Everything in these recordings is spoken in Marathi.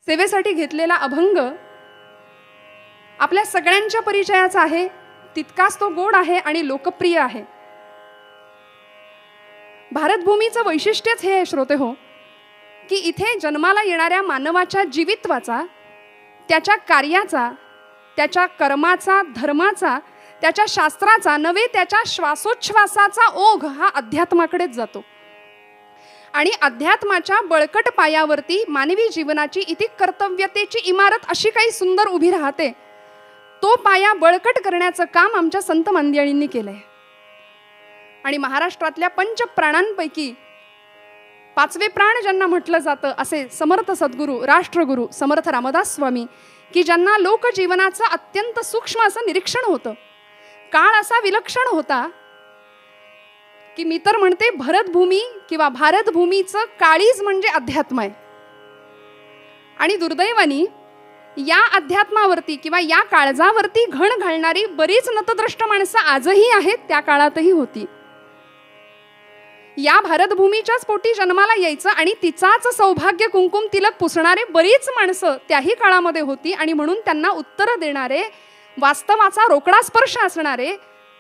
सेवेसाठी घेतलेला अभंग आपल्या सगळ्यांच्या परिचयाचा आहे, तितकाच तो गोड आहे आणि लोकप्रिय आहे. भारतभूमीचं वैशिष्ट्यच हे श्रोते हो, की इथे जन्माला येणाऱ्या मानवाच्या जीवित्वाचा, त्याच्या कार्याचा, त्याच्या कर्माचा, धर्माचा, त्याच्या शास्त्राचा नव्हे त्याच्या श्वासोच्छ्वासाचा ओघ हा अध्यात्माकडेच जातो. आणि अध्यात्माच्या बळकट पायावरती मानवी जीवनाची इति कर्तव्यतेची इमारत अशी काही सुंदर उभी राहते. तो पाया बळकट करण्याचं काम आमच्या संत मांदियाळींनी केलंय. आणि महाराष्ट्रातल्या पंचप्राणांपैकी पाचवे प्राण ज्यांना म्हटलं जातं असे समर्थ सद्गुरू, राष्ट्रगुरू समर्थ रामदास स्वामी, की ज्यांना लोकजीवनाचं अत्यंत सूक्ष्म असं निरीक्षण होतं. काळ असा विलक्षण होता की मी तर म्हणते भरतभूमी किंवा भारतभूमीचं काळीज म्हणजे अध्यात्म आहे. आणि दुर्दैवानी या अध्यात्मावरती किंवा या काळजावरती घण घालणारी बरीच नतद्रष्ट माणसं आजही आहेत, त्या काळातही होती. या भारतभूमीच्याच पोटी जन्माला यायचं आणि तिचाच सौभाग्य कुंकुम तिलक पुसणारे बरीच माणसं त्याही काळामध्ये होती. आणि म्हणून त्यांना उत्तर देणारे, वास्तवाचा रोकडा स्पर्श असणारे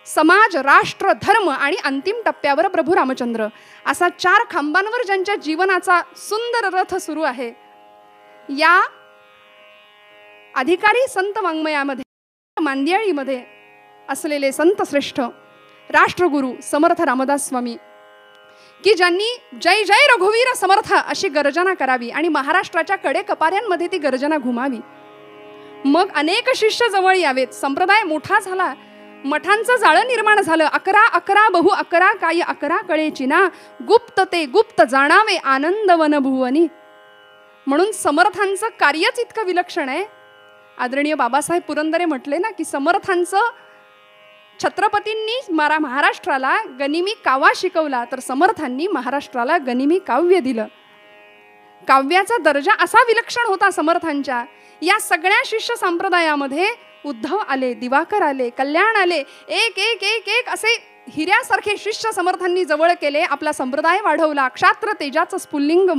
समाज, राष्ट्र, धर्म आणि अंतिम टप्प्यावर प्रभू रामचंद्र असा 4 खांबांवर ज्यांच्या जीवनाचा सुंदर रथ सुरू आहे, या अधिकारी संत वाङ्मयामध्ये मांदियाळीमध्ये असलेले संत श्रेष्ठ राष्ट्रगुरू समर्थ रामदास स्वामी, की ज्यांनी जय जय रघुवीर समर्थ अशी गर्जना करावी आणि महाराष्ट्राच्या कडेकपाऱ्यांमध्ये ती गर्जना घुमावी. मग अनेक शिष्य जवळ यावेत, संप्रदाय मोठा झाला, मठांचं जाळं निर्माण झालं. 11 11 बहु 11 काय 11 कळेची ना, गुप्त ते गुप्त जाणावे आनंद वन भुवनी. म्हणून समर्थांचं कार्यच इतकं विलक्षण आहे. आदरणीय बाबासाहेब पुरंदरे म्हटले ना की समर्थांचं छत्रपतींनी महाराष्ट्राला गनिमी कावा शिकवला, तर समर्थांनी महाराष्ट्राला गनिमी काव्य दिलं. काव्याचा दर्जा असा विलक्षण होता समर्थांच्या. या सगळ्या शिष्य संप्रदायामध्ये उद्धव आले, दिवाकर आले, कल्याण आले, एक एक एक एक असे हिऱ्यासारखे शिष्य समर्थांनी जवळ केले. आपला संप्रदाय वाढवला, क्षात्र तेजाचं स्फुल्लिंग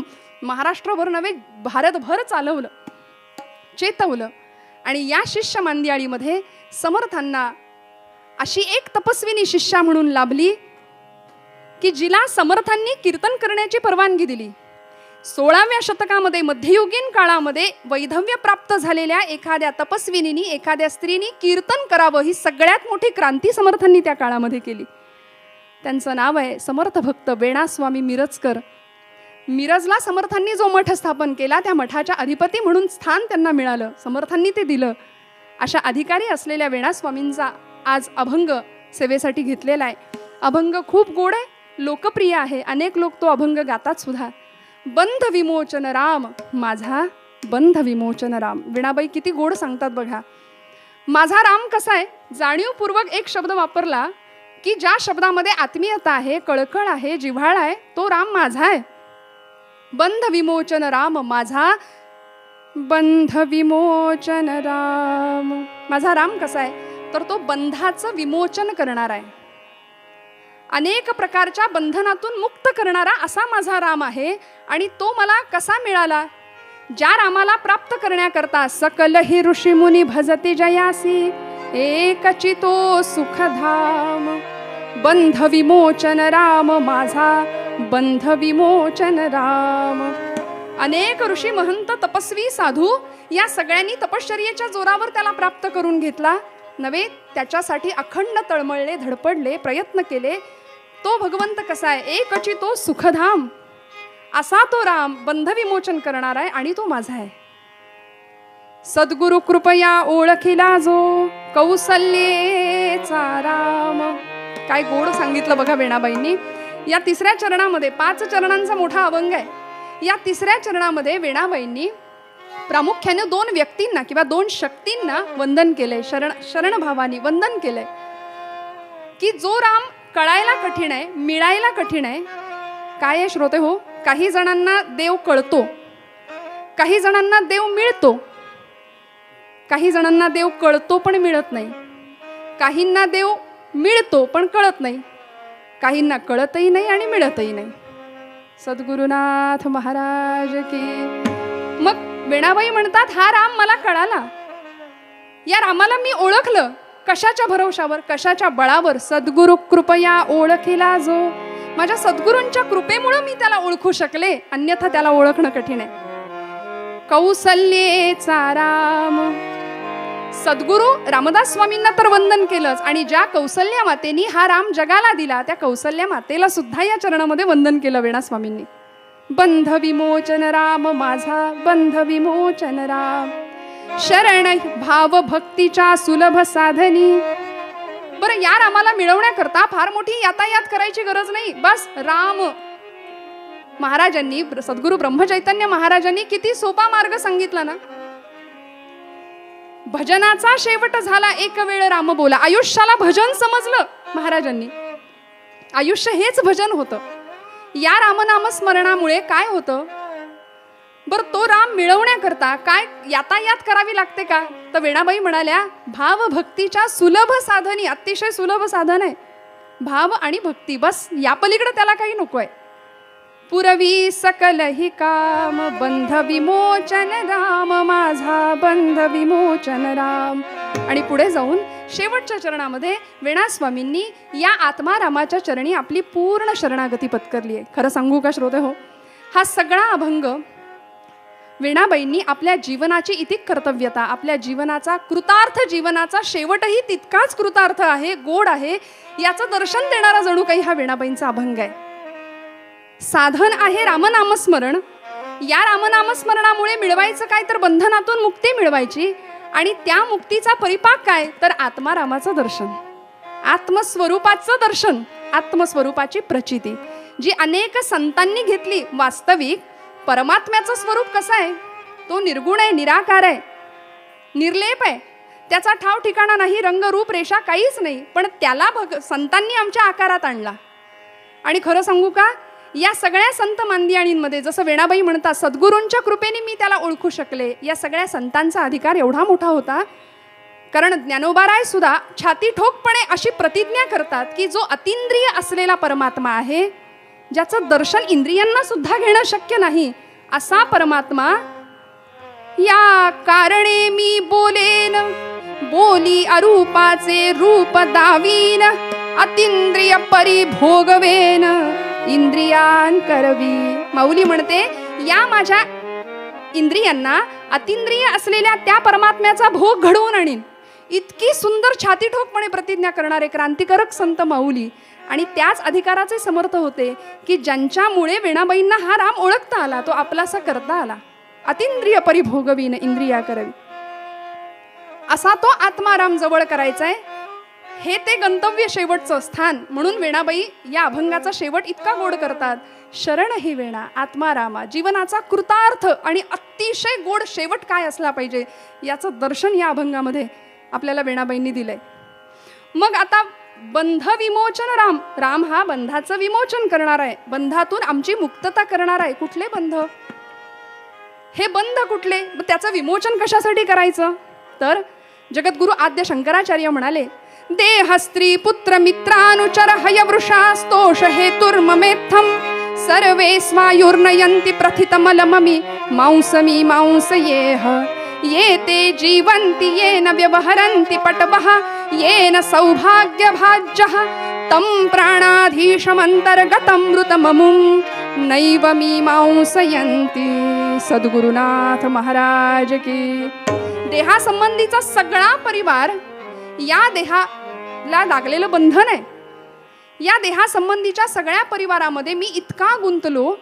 महाराष्ट्रभर नव्हे भारतभर चालवलं, चेतवलं. आणि या शिष्य मांदियाळीमध्ये समर्थांना अशी एक तपस्विनी शिष्या म्हणून लाभली की जिला समर्थांनी कीर्तन करण्याची परवानगी दिली. 16व्या शतकामध्ये मध्ययुगीन काळामध्ये वैधव्य प्राप्त झालेल्या एखाद्या तपस्विनीनी, एखाद्या स्त्रीनी कीर्तन करावं ही सगळ्यात मोठी क्रांती समर्थांनी त्या काळामध्ये केली. त्यांचं नाव आहे समर्थ भक्त वेणास्वामी मिरजकर. मिरजला समर्थांनी जो मठ स्थापन केला त्या मठाच्या अधिपती म्हणून स्थान त्यांना मिळालं, समर्थांनी ते दिलं. अशा अधिकारी असलेल्या वेणास्वामींचा आज अभंग सेवेसाठी घेतलेला आहे. अभंग खूप गोड आहे, लोकप्रिय आहे, अनेक लोक तो अभंग गातात सुद्धा. बंध विमोचन राम माझा, बंध विमोचन राम. वीणाबाई किती गोड सांगतात बघा. माझा राम कसा आहे, जाणीवपूर्वक एक शब्द वापरला की ज्या शब्दामध्ये आत्मीयता आहे, कळकळ आहे, जिव्हाळा आहे, तो राम माझा आहे. बंध विमोचन राम माझा, बंध विमोचन राम. माझा राम कसा आहे, तर तो बंधाचं विमोचन करणार आहे, अनेक प्रकारच्या बंधनातून मुक्त करणारा असा माझा राम आहे. आणि तो मला कसा मिळाला, ज्या रामाला प्राप्त करण्याकरता सकल ही ऋषी मुनी भजती जयासी, एकची तो सुखधाम. बंध विमोचन राम माझा, बंध विमोचन राम. अनेक ऋषी महंत तपस्वी साधू या सगळ्यांनी तपश्चर्येच्या जोरावर त्याला प्राप्त करून घेतला नव्हे, त्याच्यासाठी अखंड तळमळले, धडपडले, प्रयत्न केले. तो भगवंत कसा आहे, एकची तो सुखधाम असा तो राम बंध विमोचन करणार आहे आणि तो माझा आहे. सद्गुरु कृपया ओळखिला जो कौसल्येचा राम. काय गोड सांगितलं बघा वेणाबाईंनी. या 3ऱ्या चरणामध्ये 5 चरणांचा मोठा अभंग आहे. या 3ऱ्या चरणामध्ये वेणाबाईंनी प्रामुख्याने 2 व्यक्तींना किंवा 2 शक्तींना वंदन केलंय, शरण भावानी वंदन केलंय. की जो राम कळायला कठीण आहे, मिळायला कठीण आहे. काय आहे श्रोते हो, काही जणांना देव कळतो, काही जणांना देव मिळतो, काही जणांना देव कळतो पण मिळत नाही, काहींना देव मिळतो पण कळत नाही, काहींना कळतही नाही आणि मिळतही नाही. सद्गुरुनाथ महाराज की. मग वेणाबाई म्हणतात, हा राम मला कळाला, या रामाला मी ओळखलं. कशाच्या भरवशावर, कशाच्या बळावर? सद्गुरु कृपया ओळखिला जो. माझ्या सद्गुरूंच्या कृपेमुळे मी त्याला ओळखू शकले, अन्यथा त्याला ओळखणं कठीण आहे. कौसल्येचा राम. सद्गुरु रामदास स्वामींना तर वंदन केलंच, आणि ज्या कौसल्या मातेनी हा राम जगाला दिला त्या कौसल्या मातेला सुद्धा या चरणामध्ये वंदन केलं वेणा स्वामींनी. बंध विमोचन राम माझा, बंध विमोचन राम, शरण भाव भक्तीच्या सुलभ साधनी. बरं, या रामाला मिळवण्याकरता फार मोठी यातायात करायची गरज नाही. बस राम. महाराजांनी, सद्गुरु ब्रह्मचैतन्य महाराजांनी किती सोपा मार्ग सांगितला ना. भजनाचा शेवट झाला एक वेळ राम बोला. आयुष्याला भजन समजलं महाराजांनी. आयुष्य हेच भजन होतं. या रामनाम स्मरणामुळे काय होतं बर, तो राम मिळवण्याकरता काय यातायात करावी लागते का? तर वेणाबाई म्हणाल्या, भाव भक्तीच्या सुलभ साधनी. अतिशय सुलभ साधन आहे भाव आणि भक्ती, बस. या पलीकडे त्याला काही नकोय. पुरवी सकल हि काम, बंध विमोचन राम माझा, बंध विमोचन राम. आणि पुढे जाऊन शेवटच्या चरणामध्ये वेणा स्वामींनी या आत्मारामाच्या चरणी आपली पूर्ण शरणागती पत्करली आहे. खरं सांगू का श्रोते हो, हा सगळा अभंग वेणाबाईंनी आपल्या जीवनाची इतिक कर्तव्यता, आपल्या जीवनाचा कृतार्थ, जीवनाचा शेवटही तितकाच कृतार्थ आहे, गोड आहे, याचं दर्शन देणारा जणू काही हा वेणाबाईंचा अभंग आहे. साधन आहे रामनामस्मरण. या रामनामस्मरणामुळे मिळवायचं काय, तर बंधनातून मुक्ती मिळवायची. आणि त्या मुक्तीचा परिपाक काय, तर आत्मारामाचं दर्शन, आत्मस्वरूपाचं दर्शन, आत्मस्वरूपाची प्रचिती, जी अनेक संतांनी घेतली. वास्तविक परमात्म्याचं स्वरूप कसं आहे, तो निर्गुण आहे, निराकार आहे, निर्लेप आहे. त्याचा ठाव ठिकाणा नाही, रंग रूप रेषा काहीच नाही. पण त्याला संतांनी आमच्या आकारात आणला. आणि खरं सांगू का, या सगळ्या संत मांदियाणींमध्ये जसं वेणाबाई म्हणतात, सद्गुरूंच्या कृपेने मी त्याला ओळखू शकले. या सगळ्या संतांचा अधिकार एवढा मोठा होता, कारण ज्ञानोबाराय सुद्धा छाती ठोकपणे अशी प्रतिज्ञा करतात की जो अतिंद्रिय असलेला परमात्मा आहे, ज्याचं दर्शन इंद्रियांना सुद्धा घेणं शक्य नाही, असा परमात्मा या कारणे मी बोलेन, बोली अरूपाचे रूप दावीन, अतिंद्रिय परिभोगवेन, इंद्रियान करवी. माऊली म्हणते, या माझ्या इंद्रियांना अतिंद्रिय असलेल्या त्या परमात्म्याचा भोग घडवून आणीन. इतकी सुंदर छाती ठोकपणे प्रतिज्ञा करणारे क्रांतिकारक संत माऊली. आणि त्याच अधिकाराचे समर्थ होते की ज्यांच्यामुळे वेणाबाईंना हा राम ओळखता आला, तो आपलासा करता आला. अतिंद्रिय परिभोगवीन इंद्रिया करवी, असा तो आत्माराम जवळ करायचा आहे. हे ते गंतव्य शेवटचं स्थान. म्हणून वेणाबाई या अभंगाचा शेवट इतका गोड करतात, शरण ही वेणा आत्मारामा. जीवनाचा कृतार्थ आणि अतिशय गोड शेवट काय असला पाहिजे याचं दर्शन या अभंगामध्ये आपल्याला वेणाबाईंनी दिलंय. मग आता बंध विमोचन राम. राम हा बंधाचं विमोचन करणार आहे, बंधातून आमची मुक्तता करणार आहे. कुठले बंध, हे बंध कुठले, त्याचं विमोचन कशासाठी करायचं? तर जगद्गुरु आद्य शंकराचार्य म्हणाले, देह स्त्री पुत्र मित्रानुचर हयवृषास्तोष हेतुर्ममेत्थम सर्वे स्वायुर्नयन्ति प्रथितमलममि मांसमी मांसयेह ये ते जीवन्ति येन व्यवहरन्ति पटवः येन सौभाग्यभाज्यः तं प्राणाधीशमन्तर्गतं मृतममुं नैव मीमांसयन्ति. सद्गुरुनाथ महाराज की. देहासंबंधीचा सगळा परिवार या देहाला लागलेलं बंधन आहे. या देहासंबंधीच्या सगळ्या परिवारामध्ये मी इतका गुंतलो,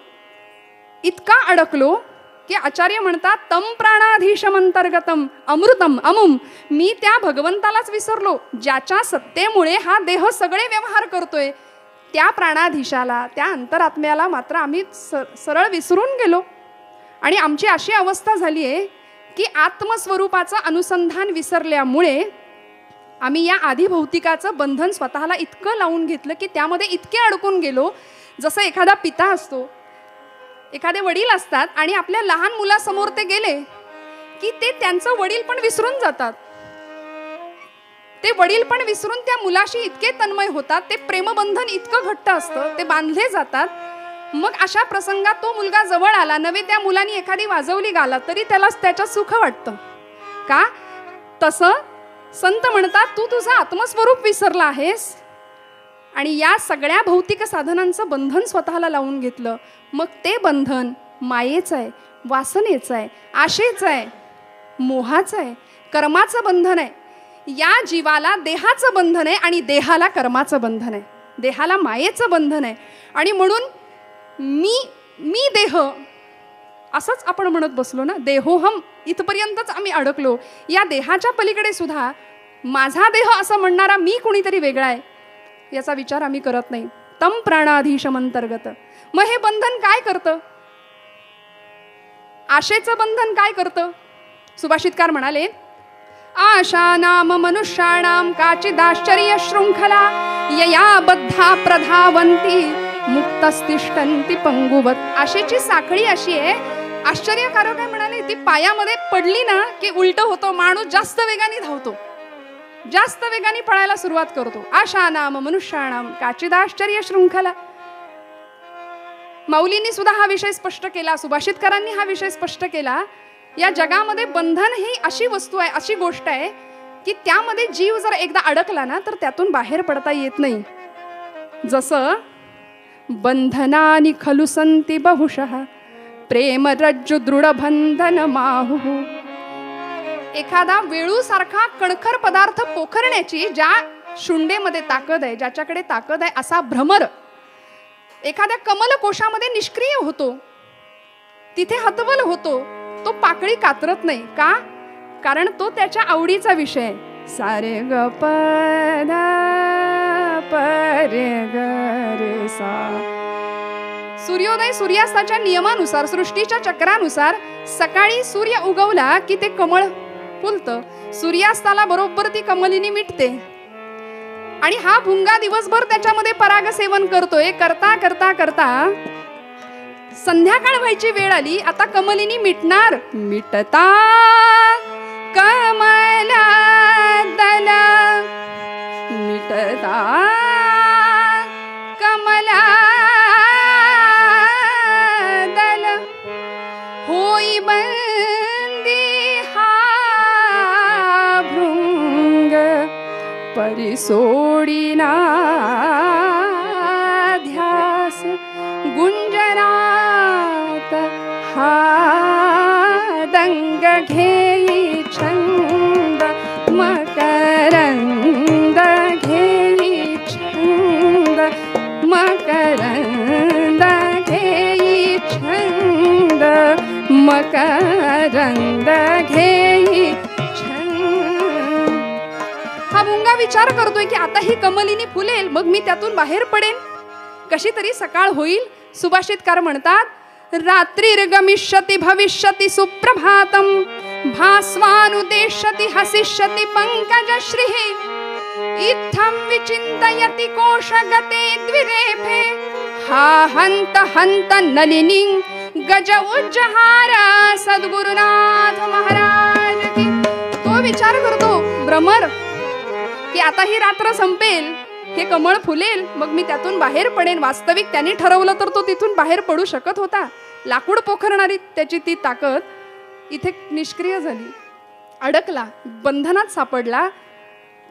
इतका अडकलो की आचार्य म्हणतात, तम प्राणाधीशमंतर्गतम अमृतम अमुम. मी त्या भगवंतालाच विसरलो, ज्याच्या सत्तेमुळे हा देह सगळे व्यवहार करतोय. त्या प्राणाधीशाला, त्या अंतरात्म्याला मात्र आम्ही सरळ विसरून गेलो. आणि आमची अशी अवस्था झाली आहे की आत्मस्वरूपाचं अनुसंधान विसरल्यामुळे आम्ही या आधिभौतिकाचं बंधन स्वतःला इतकं लावून घेतलं की त्यामध्ये इतके अडकून गेलो. जसं एखादा पिता असतो, एखादे वडील असतात आणि आपल्या लहान मुलासमोर ते गेले की ते त्यांचं वडील पण विसरून जातात. ते वडील पण विसरून त्या मुलाशी इतके तन्मय होतात. ते प्रेमबंधन इतकं घट्ट असतं, ते बांधले जातात. मग अशा प्रसंगात तो मुलगा जवळ आला, नवे त्या मुलाने एखादी वाजवली गाला तरी त्याला त्याच्यात सुख वाटतं का? तसं संत म्हणतात, तू तुझं आत्मस्वरूप विसरला आहेस आणि या सगळ्या भौतिक साधनांचं बंधन स्वतःला लावून घेतलं. मग ते बंधन मायेचं आहे, वासनेचं आहे, आशेचं आहे, मोहाचं आहे, कर्माचं बंधन आहे. या जीवाला देहाचं बंधन आहे आणि देहाला कर्माचं बंधन आहे, देहाला मायेचं बंधन आहे. आणि म्हणून मी देह असंच आपण म्हणत बसलो ना, देहोहम इथपर्यंतच आम्ही अडकलो. या देहाच्या पलीकडे सुद्धा माझा देह असं म्हणणारा मी कोणीतरी वेगळा आहे याचा विचार आम्ही करत नाही. तम प्राणाधीशमंतर्गत. मग हे बंधन काय करतं? आशेचं बंधन काय करतं? सुभाषितकार म्हणाले, आशा नाम मनुष्याणाम काचिदाश्चर्य शृंखला यया बद्धा प्रधावंती मुक्तस्तिष्ठन्ति पंगुवत. आशेची साखळी अशी आहे, आश्चर्यकारक आहे म्हणाले, ती पायामध्ये पडली ना की उलट होतो, माणूस जास्त वेगाने धावतो, जास्त वेगाने पळायला सुरुवात करतो. आशा नाम मनुष्याणाम काचिदाश्चर्य शृंखला. माऊलींनी सुद्धा हा विषय स्पष्ट केला, सुभाषितकारांनी हा विषय स्पष्ट केला. या जगामध्ये बंधन ही अशी वस्तू आहे, अशी गोष्ट आहे की त्यामध्ये जीव जर एकदा अडकला ना तर त्यातून बाहेर पडता येत नाही. जसं बंधनानि खलु संति बहुशः प्रेम रज्जु दृढ बंधन माहु. एखादा वेळूसारखा कणखर पदार्थ पोखरण्याची ज्या शुंडेमध्ये ताकद आहे, ज्याच्याकडे ताकद आहे, असा भ्रमर एखाद्या कमलकोशामध्ये निष्क्रिय होतो, तिथे हतबल होतो, तो पाकळी कातरत नाही का? कारण तो त्याच्या आवडीचा विषय आहे. सारे ग प ध प रे ग रे सा. सूर्योदय सूर्यास्ताच्या नियमानुसार, सृष्टीच्या चक्रानुसार सकाळी सूर्य उगवला की ते कमळ फुलतं, सूर्यास्ताला बरोबर ती कमलिनी मिटते आणि हा भुंगा दिवसभर त्याच्यामध्ये पराग सेवन करतोय. करता करता करता संध्याकाळ व्हायची वेळ आली, आता कमलिनी मिटणार. मिटता कमला दल, मिटता कमला दल, होई बंदी हा भृंग परिसोडिना ध्यास. गुंजनात हा दंग घेई छंद मकरंद, घेई छंद मकरंद, घेई छंद मकरंद, घेई छंद. हा भुंगा विचार करतोय की आता ही कमलिनी फुलेल, मग मी त्यातून बाहेर पडेन, कशी तरी सकाळ होईल. सुभाषितकार म्हणतात, रात्रिर्गमिष्यति भविष्यति सुप्रभातम भास्वानुदेशति हसिष्यति पंकजश्रीः इत्थं विचिन्तयति कोशगते द्विरेफे हा हंत हंत नलिनी गज उज्जहार. सद्गुरुनाथ महाराज की. तो विचार करतो भ्रमर की आता ही रात्र संपेल, हे कमळ फुलेल, मग मी त्यातून बाहेर पडेन. वास्तविक त्यांनी ठरवलं तर तो तिथून बाहेर पडू शकत होता. लाकूड पोखरणारी त्याची ती ताकद इथे निष्क्रिय झाली, अडकला, बंधनात सापडला.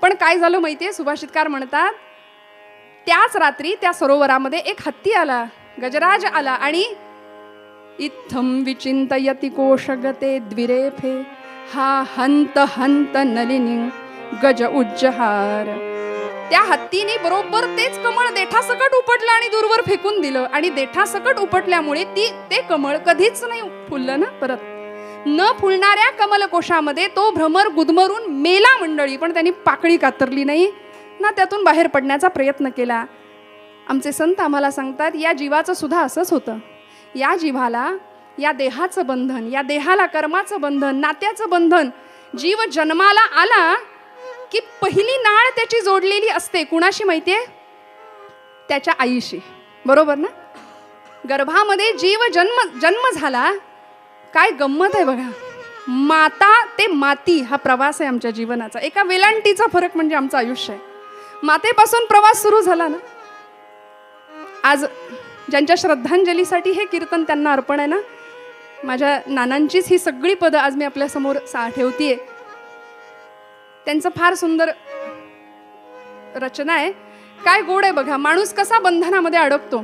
पण काय झालं माहितीये? सुभाषितकार म्हणतात, त्याच रात्री त्या सरोवरामध्ये एक हत्ती आला, गजराज आला आणि इत्थं विचिंतयति कोशगते द्विरेफे हा हंत हंत नलिनी गज उज्जहार. त्या हत्तीने बरोबर तेच कमळ देठासकट उपटलं आणि दूरवर फेकून दिलं. आणि देठासकट उपटल्यामुळे ते कमळ कधीच नाही फुललं ना परत. न फुलणाऱ्या कमलकोशामध्ये तो भ्रमर गुदमरून मेला मंडळी, पण त्यांनी पाकळी कातरली नाही ना त्यातून बाहेर पडण्याचा प्रयत्न केला. आमचे संत आम्हाला सांगतात, या जीवाचं सुद्धा असंच होतं. या जीवाला, या देहाचं बंधन, या देहाला कर्माचं बंधन, नात्याचं बंधन. जीव जन्माला आला की पहिली नाळ त्याची जोडलेली असते कुणाशी माहितीये? त्याच्या आईशी. बरोबर ना? गर्भामध्ये जीव जन्म झाला, काय गंमत आहे बघा. माता ते माती हा प्रवास आहे आमच्या जीवनाचा. एका वेलांटीचा फरक म्हणजे आमचं आयुष्य आहे. मातेपासून प्रवास सुरू झाला ना. आज ज्यांच्या श्रद्धांजलीसाठी हे कीर्तन त्यांना अर्पण आहे ना. माझ्या नानांचीच ही सगळी पदं आज मी आपल्यासमोर ठेवतीये. त्यांचं फार सुंदर रचना आहे. काय गोड आहे बघा. माणूस कसा बंधनामध्ये अडकतो.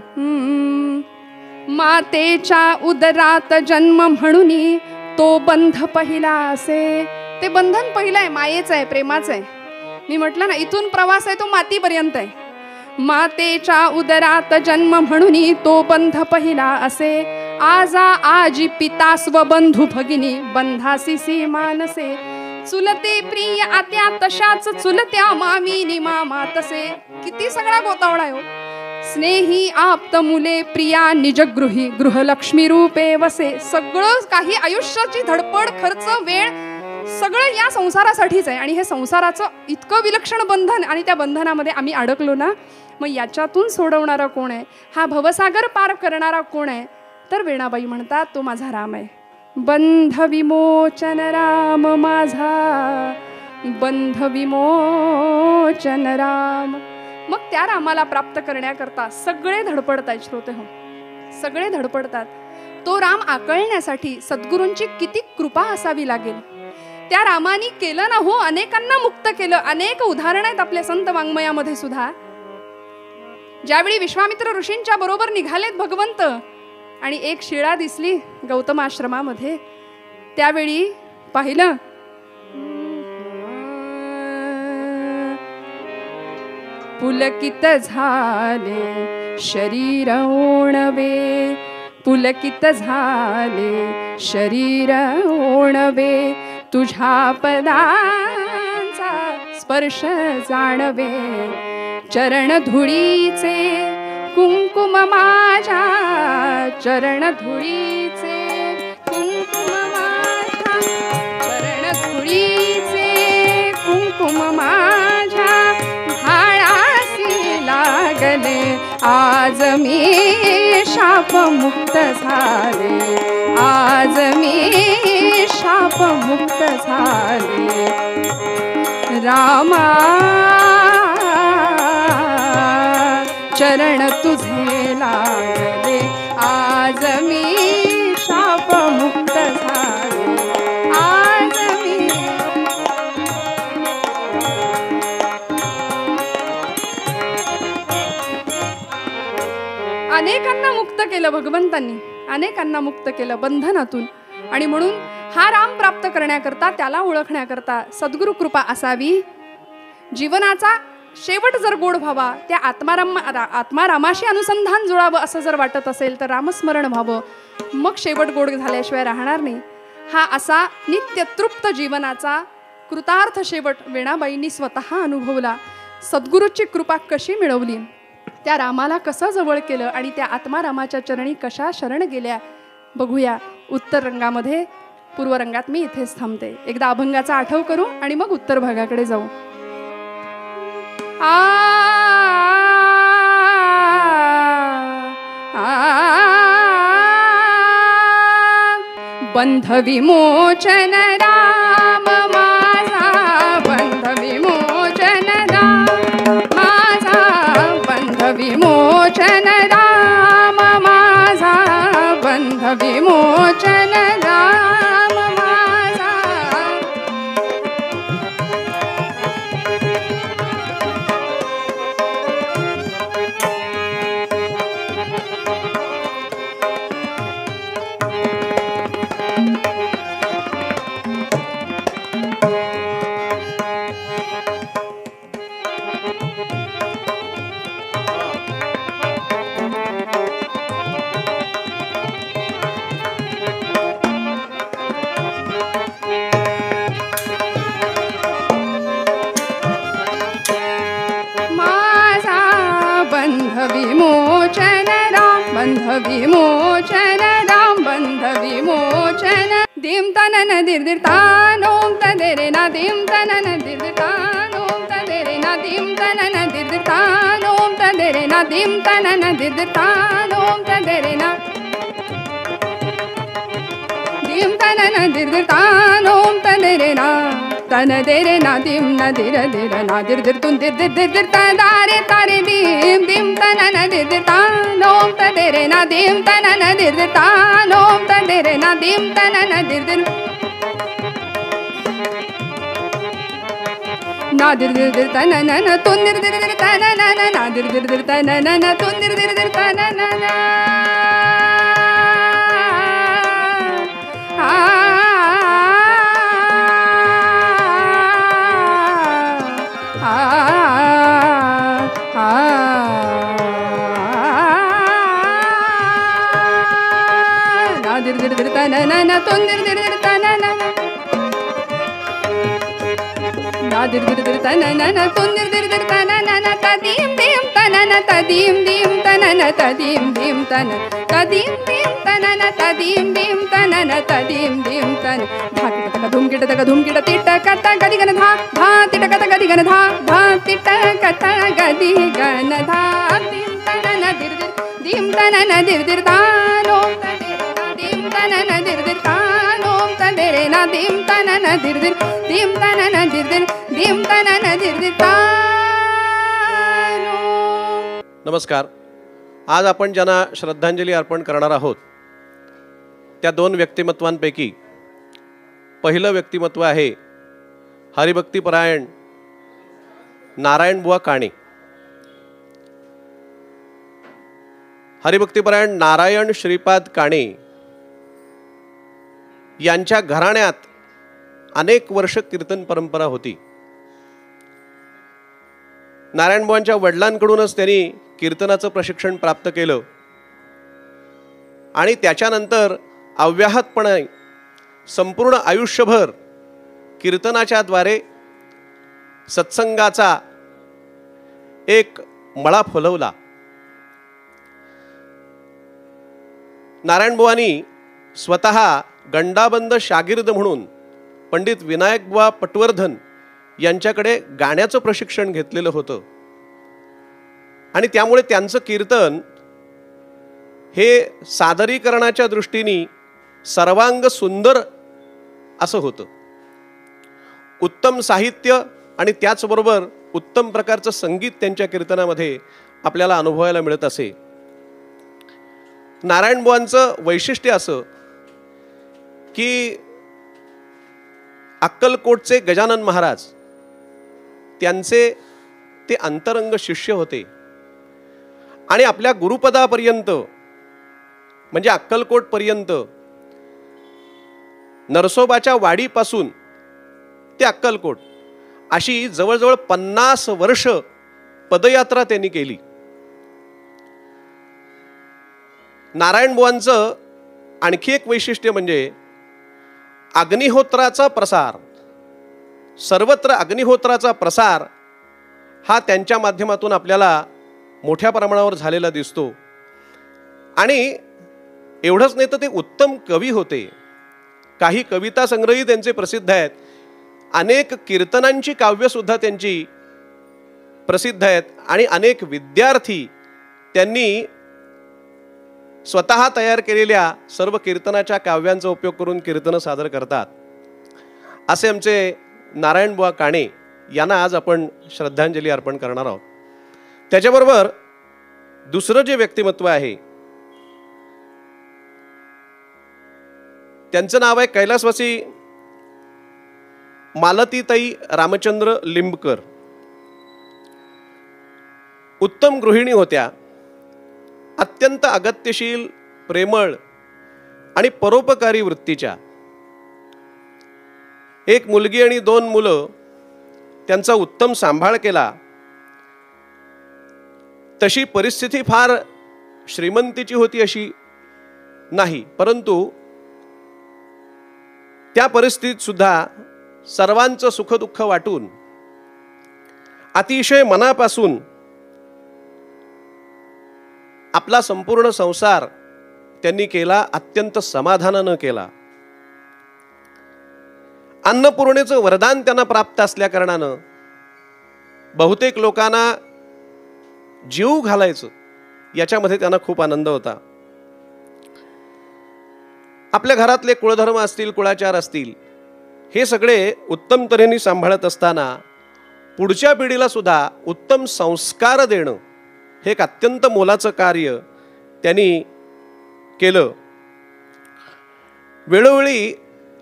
मातेच्या उदरात जन्म म्हणून तो बंध पहिला असे. ते बंधन पहिलं आहे, मायेचं आहे, प्रेमाचं आहे. मी म्हटलं ना, इथून प्रवास आहे तो मातीपर्यंत आहे. मातेच्या उदरात जन्म म्हणून तो बंध पहिला असे. आजा आजी पिता स्वबंधू भगिनी बंधासी सी मानसे. चुलते प्रिय आत्या तशाच चुलत्या मामी मामा तसे. किती सगळा गोतावळा आहे हो. स्नेही आप्त मुले प्रिया निजगृही गृहलक्ष्मी रूपे वसे. सगळं काही आयुष्याची धडपड, खर्च, वेळ सगळं या संसारासाठीच आहे. आणि हे संसाराचं इतकं विलक्षण बंधन, आणि त्या बंधनामध्ये आम्ही अडकलो ना. मग याच्यातून सोडवणारा कोण आहे, हा भवसागर पार करणारा कोण आहे, तर वीणाबाई म्हणतात तो माझा राम आहे. बंध विमोचन राम माझा, बंध विमोचन राम. मग त्या रामाला प्राप्त करण्याकरता सगळे धडपडतात श्रोते हो, सगळे धडपडतात. तो राम आकळण्यासाठी सद्गुरूंची किती कृपा असावी लागेल. त्या रामानी केलं ना हो, अनेकांना मुक्त केलं. अनेक उदाहरण आहेत आपल्या संत वाङ्मयामध्ये सुद्धा. ज्यावेळी विश्वामित्र ऋषींच्या बरोबर निघालेत भगवंत, आणि एक शिळा दिसली गौतम आश्रमामध्ये, त्यावेळी पाहिलं पुलकित झाले शरीर ओणवे. पुलकित झाले शरीर ओणवे. तुझ्या पदांचा स्पर्श जाणवे. चरण धुळीचे कुंकुम माझ्या. चरण धुळीचे कुंकुम माझ्या. चरण धुळीचे कुंकुम माझ्या. भाळासी लागले आज मी शाप मुक्त झाले. आज मी शाप मुक्त झाले. रामा चरण तुझे लागले. आज मी शाप मुक्त झाले. आज मी. अनेकांना मुक्त केलं भगवंतांनी, अनेकांना मुक्त केलं बंधनातून. आणि म्हणून हा राम प्राप्त करण्याकरता, त्याला ओळखण्याकरता सद्गुरु कृपा असावी. जीवनाचा शेवट जर गोड व्हावा, त्या आत्मारामाशी अनुसंधान जुळावं असं जर वाटत असेल तर रामस्मरण व्हावं. मग शेवट गोड झाल्याशिवाय राहणार नाही. हा असा नित्य तृप्त जीवनाचा कृतार्थ शेवट वीणाबाईंनी स्वतः अनुभवला. सद्गुरूची कृपा कशी मिळवली, त्या रामाला कसं जवळ केलं, आणि त्या आत्मारामाच्या चरणी कशा शरण गेल्या, बघूया उत्तर रंगामध्ये. पूर्व रंगात मी इथेच थांबते. एकदा अभंगाचा आठव करू आणि मग उत्तर भागाकडे जाऊ. बंध विमोचन राम माझा. बंध विमोचन राम माझा. बंध विमोचन राम माझा. बंध विमोचन राम माझा. विमोचन राम. बंध विमोचन राम. बंध विमोचन. दिम तनन दिर तानोम तदेरे ना. दिम तनन दिर तानोम तदेरे ना. दिम तनन दिर तानोम तदेरे ना. दिम तनन दिर तानोम तदेरे ना. दिम तनन दिर तानोम तदेरे ना. तन दे रे ना दिम न दिर दिर ना दिर दिर तुन दिर दिर दिर दिर ता दारे तारे दिम दिम तन न दिर दिर ता नोम त दे रे ना दिम तन न दिर दिर ता नोम त दे रे ना दिम तन न दिर दिर ना दिर दिर दिर तन न न तुन दिर दिर दिर तन न न ना दिर दिर दिर तन न न तुन दिर दिर दिर तन न न दिर दिर दिर तन न न तुन दिर दिर दिर तन न ना दिर दिर दिर तन न न तुन दिर दिर दिर तन न न तदीम दीम तन न तदीम दीम तन न तदीम दीम तन तदीम दीम तन न तदीम दीम तन न तदीम दीम तन धा किट तक धूम किट तिट कत गदि गन धा धा तिट कत गदि गन धा धा तिट कत गदि गन धा दीम तन न दिर दिर दीम तन न दिर दिर तानो दीम तन न दिर दिर तानो दे रे ना दीम तन न दिर दिर दीम तन न दिर दिर दीम तन न दिर दिर तानो. नमस्कार. आज आपण ज्यांना श्रद्धांजली अर्पण करणार आहोत त्या दोन व्यक्तिमत्वांपैकी पहिलं व्यक्तिमत्व आहे हरिभक्तीपरायण नारायणबुवा काणे. हरिभक्तीपरायण नारायण श्रीपाद काणे यांच्या घराण्यात अनेक वर्ष कीर्तन परंपरा होती. नारायणबुवांच्या वडिलांकडूनच त्यांनी कीर्तनाचं प्रशिक्षण प्राप्त केलं आणि त्याच्यानंतर अव्याहतपणे संपूर्ण आयुष्यभर कीर्तनाच्या द्वारे सत्संगाचा एक मळा फुलवला. नारायणबुवांनी स्वतः गंडाबंद शागिर्द म्हणून पंडित विनायकबुवा पटवर्धन यांच्याकडे गाण्याचं प्रशिक्षण घेतलेलं होतं आणि त्यामुळे त्यांचं कीर्तन हे सादरीकरणाच्या दृष्टीने सर्वांग सुंदर असं होतं. उत्तम साहित्य आणि त्याचबरोबर उत्तम प्रकारचं संगीत त्यांच्या कीर्तनामध्ये आपल्याला अनुभवायला मिळत असे. नारायणबुवांचं वैशिष्ट्य असं की अक्कलकोटचे गजानन महाराज त्यांचे ते अंतरंग शिष्य होते आणि आपल्या गुरुपदापर्यंत म्हणजे अक्कलकोटपर्यंत नरसोबाच्या वाडीपासून ते अक्कलकोट अशी जवळजवळ 50 वर्ष पदयात्रा त्यांनी केली. नारायणबुवांचं आणखी एक वैशिष्ट्य म्हणजे अग्निहोत्राचा प्रसार, सर्वत्र अग्निहोत्राचा प्रसार हा त्यांच्या माध्यमातून आपल्याला मोठ्या प्रमाणावर झालेला दिसतो. आणि एवढंच नाही तर ते उत्तम कवी होते. काही कविता संग्रही त्यांचे प्रसिद्ध आहेत. अनेक कीर्तनांची काव्यसुद्धा त्यांची प्रसिद्ध आहेत आणि अनेक विद्यार्थी त्यांनी स्वतः तयार केलेल्या सर्व कीर्तनाच्या काव्यांचा उपयोग करून कीर्तन सादर करतात. असे आमचे नारायणबुवा काणे यांना आज आपण श्रद्धांजली अर्पण करणार आहोत. त्याच्याबरोबर दुसरं जे व्यक्तिमत्व आहे त्यांचं नाव आहे कैलासवासी मालतीताई रामचंद्र लिंबकर. उत्तम गृहिणी होत्या. अत्यंत अगत्यशील, प्रेमळ आणि परोपकारी वृत्तीच्या. एक मुलगी आणि 2 मुलं. त्यांचा उत्तम सांभाळ केला. तशी परिस्थिती फार श्रीमंतीची होती अशी नाही, परंतु त्या परिस्थितीत सुद्धा सर्वांचं सुखदुःख वाटून अतिशय मनापासून आपला संपूर्ण संसार त्यांनी केला. अत्यंत समाधानानं केला. अन्नपूर्णेचं वरदान त्यांना प्राप्त असल्या कारणानं बहुतेक लोकांना जीव घालायचं याच्यामध्ये त्यांना खूप आनंद होता. आपल्या घरातले कुळधर्म असतील, कुळाचार असतील, हे सगळे उत्तम तऱ्हेने सांभाळत असताना पुढच्या पिढीला सुद्धा उत्तम संस्कार देणं हे एक अत्यंत मोलाचं कार्य त्यांनी केलं. वेळोवेळी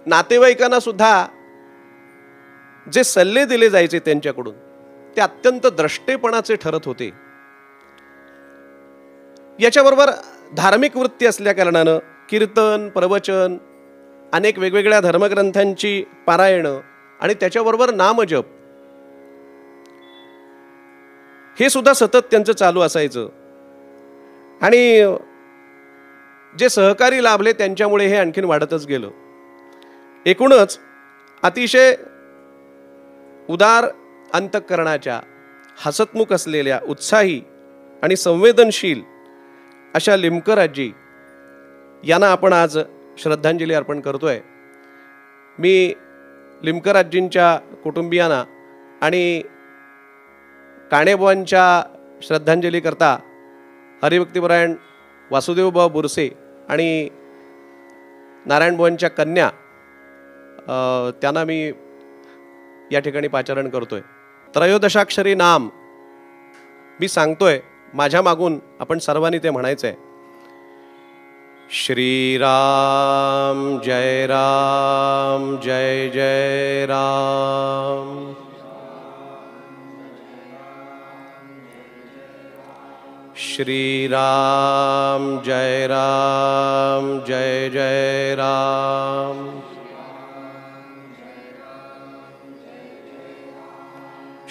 नातेवाईकांना सुद्धा जे सल्ले दिले जायचे त्यांच्याकडून ते अत्यंत द्रष्टेपणाचे ठरत होते. याच्याबरोबर धार्मिक वृत्ती असल्या कारणानं कीर्तन, प्रवचन, अनेक वेगवेगळ्या धर्मग्रंथांची पारायणं आणि त्याच्याबरोबर नामजप हे सुद्धा सतत त्यांचं चालू असायचं. आणि जे सहकारी लाभले त्यांच्यामुळे हे आणखीन वाढतच गेलं. एकूणच अतिशय उदार अंतःकरणाच्या, हसतमुख असलेल्या, उत्साही आणि संवेदनशील अशा लिमकर आजी यांना आपण आज श्रद्धांजली अर्पण करतोय. मी लिमकर आजींच्या कुटुंबियांना आणि काणेबुवांच्या श्रद्धांजली करता हरिभक्तिपरायण वासुदेवबुवा बुरसे आणि नारायणबुवांच्या कन्या त्यांना मी या ठिकाणी पाचारण करतोय. त्रयोदशाक्षरी नाम मी सांगतोय, माझ्या मागून आपण सर्वांनी ते म्हणायचंय. श्रीराम जय राम जय जय राम. श्रीराम जय राम जय जय राम.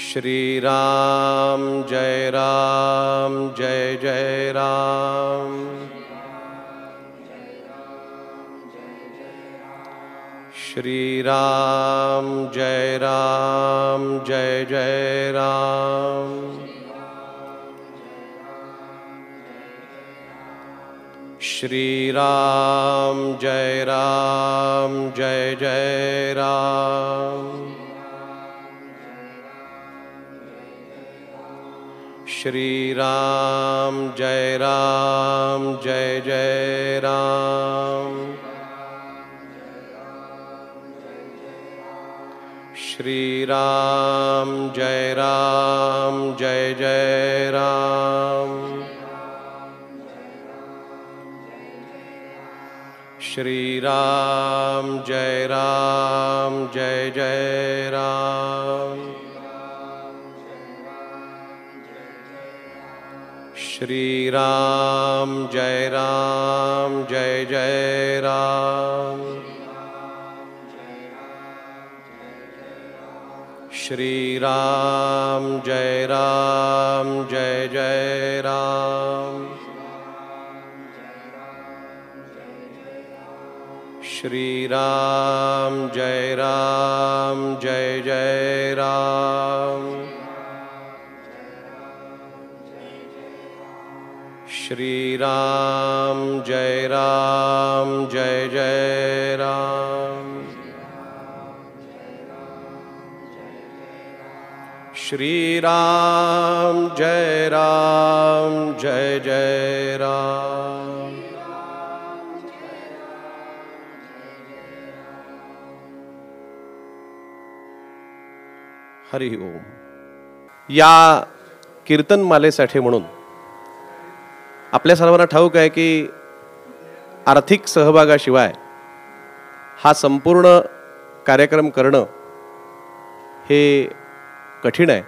श्रीराम जय राम जय जय राम. श्रीराम जय राम जय जय राम. श्रीराम जय राम जय जय राम. श्रीराम जय राम जय जय राम. श्रीराम जय राम जय जय राम. श्रीराम जय राम जय जय राम. श्रीराम जय राम जय जय राम. श्रीराम जय राम जय जय राम. श्रीराम जय राम जय जय राम. श्रीराम जय राम जय जय राम. श्रीराम जय राम जय जय राम. हरि ओम. या कीर्तनमालेसाठी म्हणून आपल्या सर्वांना ठाऊक आहे की आर्थिक सहभागाशिवाय हा संपूर्ण कार्यक्रम करणं हे कठीण आहे.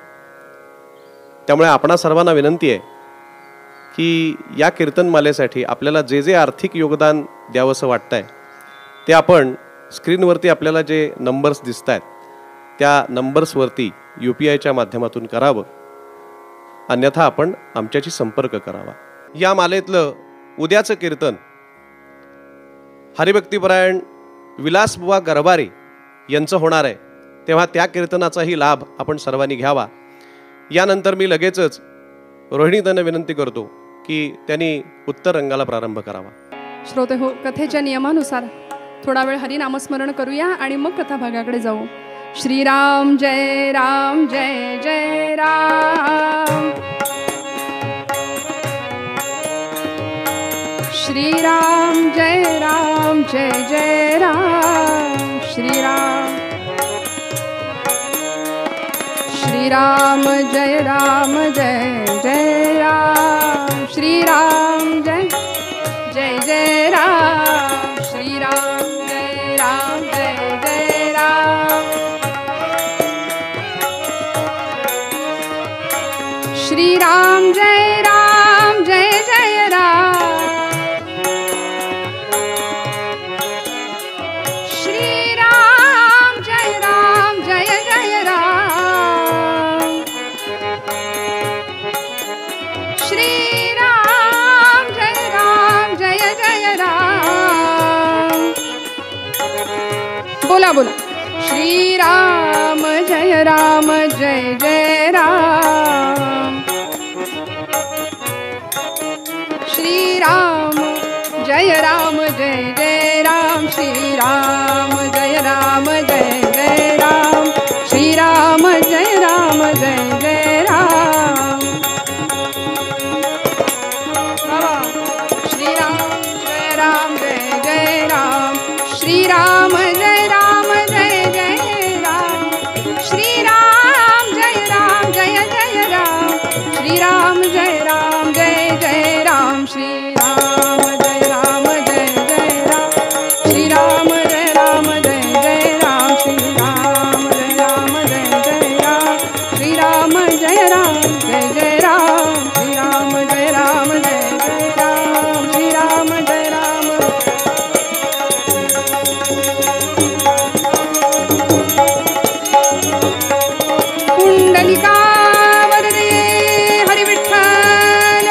त्यामुळे आपणा सर्वांना विनंती आहे की या कीर्तनमालेसाठी आपल्याला जे जे आर्थिक योगदान द्यावंसं वाटतंय ते आपण स्क्रीनवरती आपल्याला जे नंबर्स दिसत आहेत त्या नंबर्सवरती UPIच्या माध्यमातून करावं, अन्यथा आपण आमच्याशी संपर्क करावा. या मालेतलं उद्याचं कीर्तन हरिभक्तिपरायण विलासबुवा गरबारे यांचं होणार आहे, तेव्हा त्या कीर्तनाचाही लाभ आपण सर्वांनी घ्यावा. यानंतर मी लगेचच रोहिणीताईंना विनंती करतो की त्यांनी उत्तर रंगाला प्रारंभ करावा. श्रोते हो, कथेच्या नियमानुसार थोडा वेळ हरिनामस्मरण करूया आणि मग कथा भागाकडे जाऊ. श्रीराम जय राम जय जय राम. श्रीराम जय राम जय जय राम. श्रीराम श्रीराम जय राम जय जय राम श्रीराम जय जय जय राम श्रीराम जय राम जय जय राम श्रीराम जय राम जय जय राम श्रीराम जय राम जय जय राम श्रीराम जय राम जय जय राम बोला बोला श्रीराम जय राम जय जय राम श्रीराम जय राम जय जय राम श्रीराम जय राम जय जय राम श्रीराम जय राम जय जय राम श्रीराम जय राम जय जय राम श्रीराम जय राम जय जय राम श्रीराम जय राम जय जय राम श्रीराम जय राम जय जय राम श्रीराम जय राम जय जय राम श्रीराम जय राम जय जय राम श्रीराम जय राम जय जय राम श्रीराम जय राम जय जय राम श्रीराम जय राम जय जय राम श्रीराम जय राम पुंडलिका वरदे हरी विठ्ठल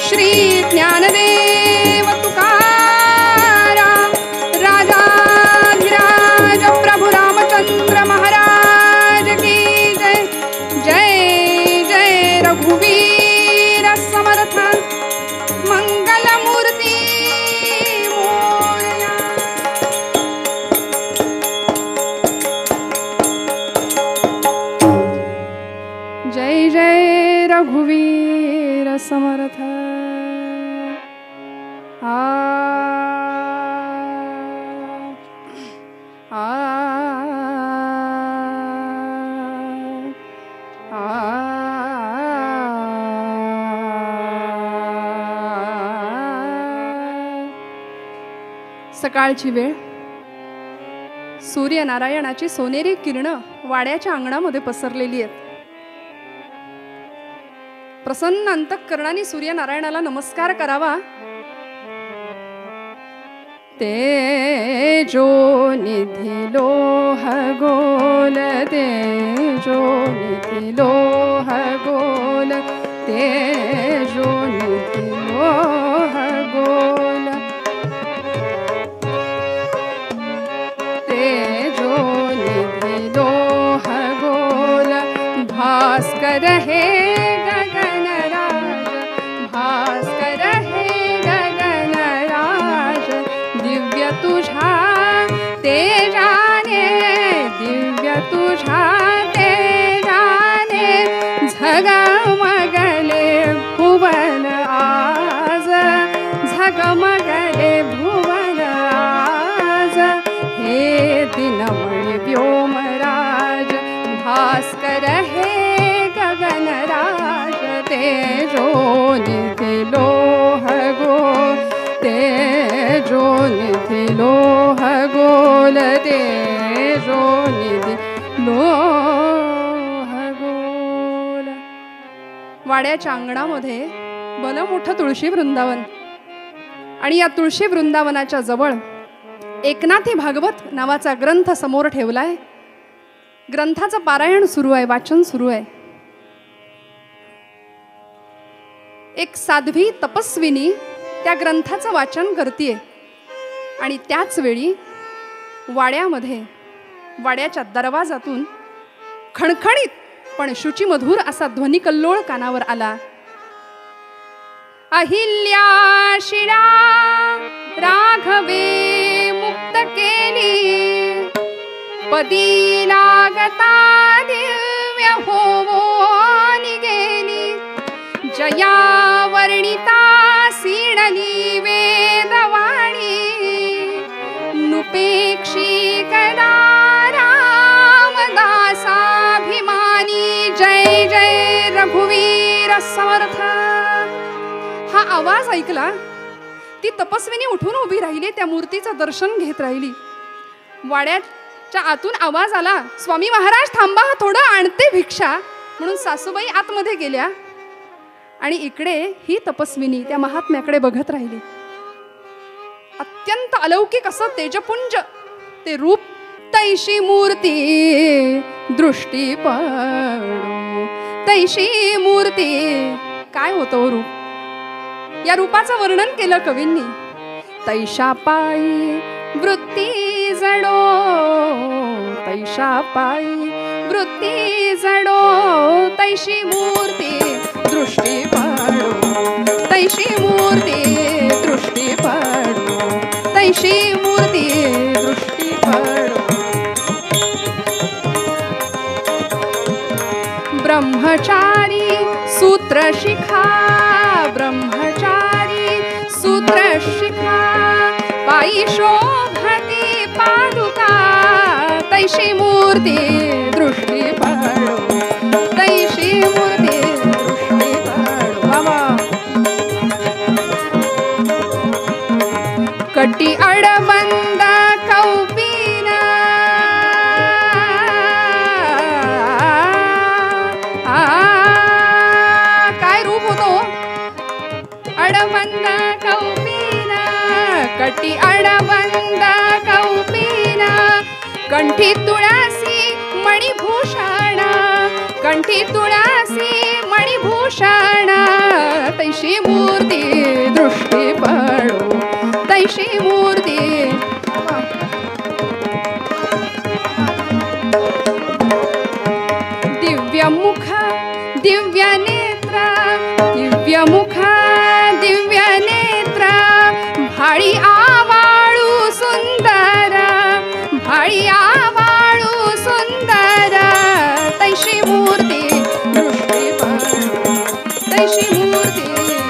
श्री ज्ञानदेव तुकाराम राजाधिराज प्रभु रामचंद्र महाराज की जय जय जय रघुवीर समर्थ मंगलमूर्ती मोरया जय जय रघुवीर समर्थ आ आ सकाळची वेळ सूर्यनारायणाची सोनेरी किरणं वाड्याच्या अंगणामध्ये पसरलेली आहेत. प्रसन्न अंतःकरणाने सूर्यनारायणाला नमस्कार करावा. तेजो निधी लोह गोल तेजो निधी लोह गोल तेजो निधी लोह गोल तेजो निधी लोह गोल भास्कर हे गगनराज भास्कर हे गगनराज दिव्य तुझा तेजाने दिव्य तुझा तेजाने झगमगले भुवन आज झगमगले भुवन आज हे दिनमणि व्योमराज भास्कर हे गगनराज तेजो निधि लोह गोल तेजो निधि लोह गोल तेजो निधि लोह गोल. वाड्याच्या अंगणामध्ये भलं मोठं तुळशी वृंदावन आणि या तुळशी वृंदावनाच्या जवळ एकनाथी भागवत नावाचा ग्रंथ समोर ठेवलाय. ग्रंथाचं पारायण सुरू आहे, वाचन सुरू आहे. एक साध्वी तपस्विनी त्या ग्रंथाचं वाचन करते आणि त्याच वेळी वाड्यामध्ये वाड्याच्या दरवाजातून खणखणीत पण शुचिमधुर असा ध्वनी कल्लोळ कानावर आला. अहिल्या शिळा राघवे मुक्त केली पदी लागता दिव्य होमोनी गेली जया वर्णिता सीणली वेदवाणी नुपेक्षी कदा रामदासाभिमानी समर्थ. हा आवाज ऐकला, ती तपस्विनी उठून उभी राहिली, त्या मूर्तीचं दर्शन घेत राहिली. वाड्याच्या आतून आवाज आला, स्वामी महाराज थांबा, थोडं आणते भिक्षा. म्हणून सासूबाई आतमध्ये गेल्या आणि इकडे ही तपस्विनी त्या महात्म्याकडे बघत राहिली. अत्यंत अलौकिक असं तेजपुंज ते रूप. तैशी मूर्ती दृष्टी पडो, तैशी मूर्ती. काय होतं रूप? या रूपाचं वर्णन केलं कवींनी. तैशा पायी वृत्ती जडो, तैशा पायी वृत्ती जडो, तैशी मूर्ती दृष्टी पडो, तैशी मूर्ती दृष्टी पडो, तैशी मूर्ती दृष्टी पडो. ब्रह्मचारी सूत्र शिखा, ब्रह्मचारी सूत्र शिखा, पायी शोभती पादुका, तैशी मूर्ती दृष्टी पडो, तैशी मूर्ती दृष्टी पडो. बाबा कटी अडबंद कौपीना, काय रूप होतो? अडबंद कौपीना, कटी अडबंद कौपीना, कंठी तुळसी मणिभूषण, कंठी तुळसी मणिभूषण, तैशी मूर्ती दृष्टी पडो, तैशी मूर्ती. दिव्यमुख दिव्य नेत्र, दिव्यमुख दिव्य नेत्र, भाळी आवाळू सुंदर, भाळी आवाळू सुंदर, तैशी मूर्ती दृष्टी पडो, तैशी मूर्ती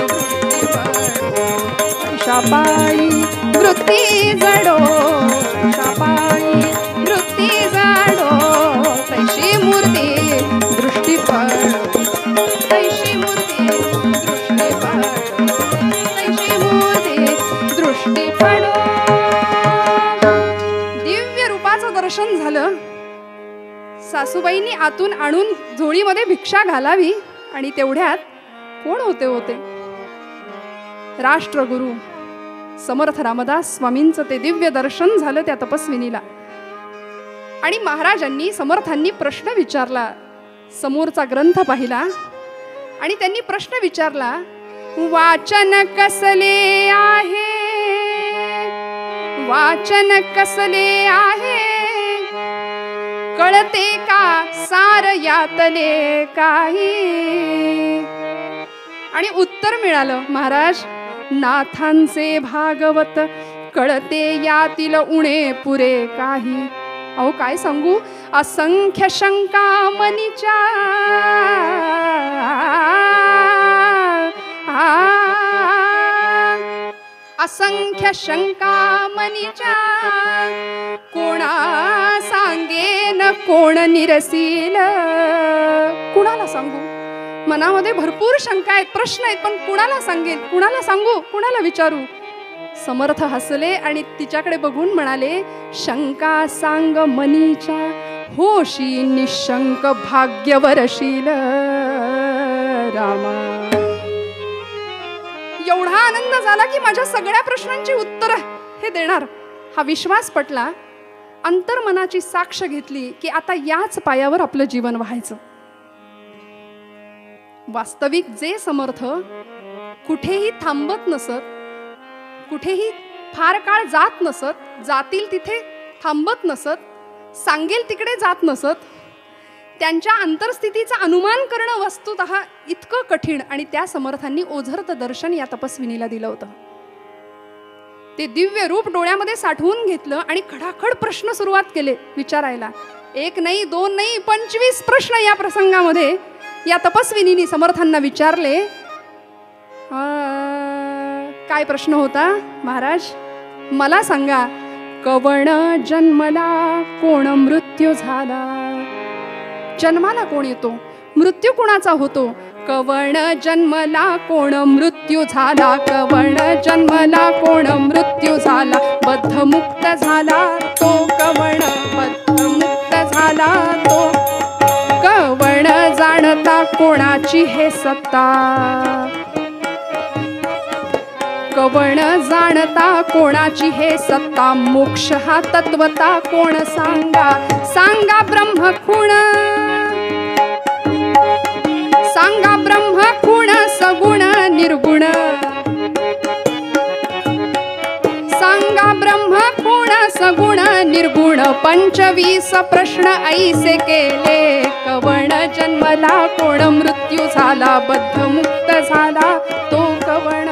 दृष्टी पडो. शापाई वृत्ती जडो, शापाई वृत्ती जडो, तैशी मूर्ती दृष्टी पडो, तैशी मूर्ती दृष्टी पडो, तैशी मूर्ती दृष्टी पडो. दिव्य रूपाचं दर्शन झालं. सासूबाईंनी आतून आणून झोळीमध्ये भिक्षा घालावी आणि तेवढ्यात कोण होते? राष्ट्रगुरु समर्थ रामदास स्वामींचं ते दिव्य दर्शन झालं त्या तपस्विनीला. आणि महाराजांनी समर्थांनी प्रश्न विचारला, समोरचा ग्रंथ पाहिला आणि त्यांनी प्रश्न विचारला, वाचन कसले आहे, वाचन कसले आहे, कळते का सार यातले काही. आणि उत्तर मिळालं, महाराज नाथांचे भागवत कळते यातील उणे पुरे काही. अहो काय सांगू, असंख्य शंका मनीच्या, असंख्य शंका मनीच्या, कोणा सांगेन कोण निरसील. कुणाला सांगू? मनामध्ये भरपूर शंका आहेत, प्रश्न आहेत, पण कुणाला सांगेन, कुणाला सांगू, कुणाला विचारू. समर्थ हसले आणि तिच्याकडे बघून म्हणाले, शंका सांग मनीच्या, होशी निशंक भाग्यवरशील रामा. एवढा आनंद झाला की माझ्या सगळ्या प्रश्नांची उत्तर हे देणार हा विश्वास पटला. अंतर्मनाची साक्ष घेतली की आता याच पायावर आपलं जीवन व्हायचं. वास्तविक जे समर्थ कुठेही थांबत नसत, कुठेही फार काळ जात नसत, जातील तिथे थांबत नसत, सांगेल तिकडे जात नसत, त्यांच्या अंतरस्थितीचा अनुमान करणं वस्तुतः इतकं कठीण. आणि त्या समर्थांनी ओझरत दर्शन या तपस्विनीला दिलं होतं. ते दिव्य रूप डोळ्यामध्ये साठवून घेतलं आणि खडाखड प्रश्न सुरुवात केले विचारायला. एक नाही, दोन नाही, 25 प्रश्न या प्रसंगामध्ये या तपस्विनीने समर्थांना विचारले. काय प्रश्न होता महाराज? मला सांगा, कवण जन्मला कोण मृत्यू झाला? जन्माला कोण येतो, मृत्यू कोणाचा होतो, कवण जन्मला कोण मृत्यू झाला, कवण जन्मला कोण मृत्यू झाला, बद्धमुक्त झाला तो कवण, बद्धमुक्त झाला तो कवण. जाणता कोणाची हे सत्ता, कवण जाणता कोणाची हे सत्ता, मोक्ष हा तत्वता कोण सांगा, सांगा ब्रह्म खूण, सांगा ब्रह्म खूण सगुण निर्गुण, सांगा ब्रह्म खूण सगुण निर्गुण. 25 प्रश्न ऐसे केले, कवण जन्मला कोण मृत्यू झाला, बद्धमुक्त झाला तो कवण.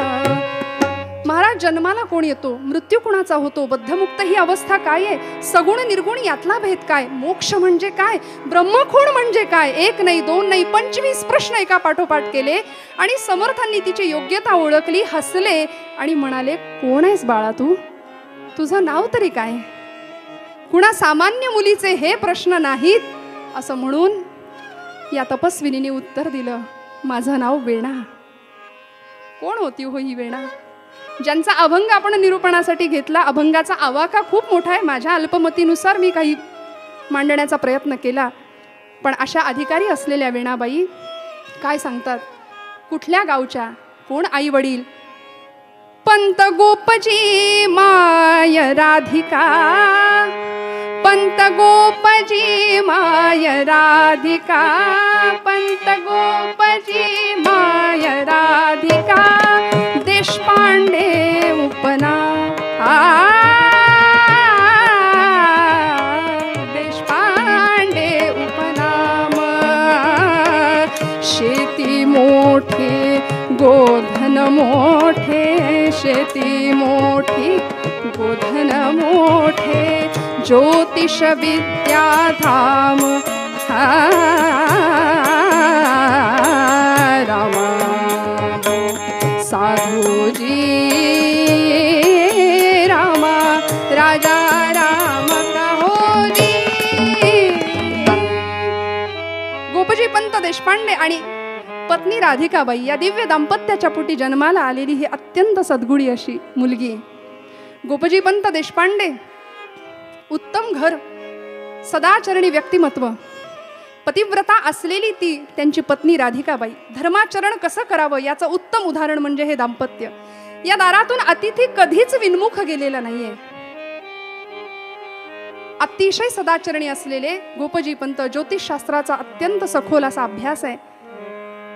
महाराज, जन्माला कोण येतो, मृत्यू कोणाचा होतो, बद्धमुक्त ही अवस्था काय आहे, सगुण निर्गुण यातला भेद काय, मोक्ष म्हणजे काय, ब्रह्मखूण म्हणजे काय. 1 नाही 2 नाही 25 प्रश्न एका पाठोपाठ केले आणि समर्थांनी तिची योग्यता ओळखली, हसले आणि म्हणाले, कोण आहेस बाळा तू, तुझं नाव तरी काय. कुणा सामान्य मुलीचे हे प्रश्न नाहीत असं म्हणून या तपस्विनीने उत्तर दिलं, माझं नाव वेणा. कोण होती हो ही वेणा, ज्यांचा अभंग आपण निरूपणासाठी घेतला. अभंगाचा आवाका खूप मोठा आहे, माझ्या अल्पमतीनुसार मी काही मांडण्याचा प्रयत्न केला, पण अशा अधिकारी असलेल्या वेणाबाई काय सांगतात, कुठल्या गावच्या, कोण आई वडील. पंत गोपजी माय राधिका, पंत गोपजी माय राधिका, पंत गोपजी माय राधिका, देशपांडे उपना, देशपांडे उपनाम. शेती मोठी गोधन मोठे, शेती मोठी गोधन मोठे, ज्योतिष विद्याधाम रामा. साधूजी रामा, राजा राम कहोजी. गोपजी पंत देशपांडे आणि पत्नी राधिकाबाई या दिव्य दाम्पत्याच्या पोटी जन्माला आलेली ही अत्यंत सद्गुणी अशी मुलगी. गोपजी पंत देशपांडे, उत्तम घर, सदाचरणी व्यक्तिमत्व, पतिव्रता असलेली ती त्यांची पत्नी राधिकाबाई. धर्माचरण कसं करावं याचं उत्तम उदाहरण म्हणजे हे दाम्पत्य. या दारातून अतिथी कधीच विन्मुख गेलेला नाहीये. अतिशय सदाचरणी असलेले गोपजी पंत, ज्योतिषशास्त्राचा अत्यंत सखोल असा अभ्यास आहे.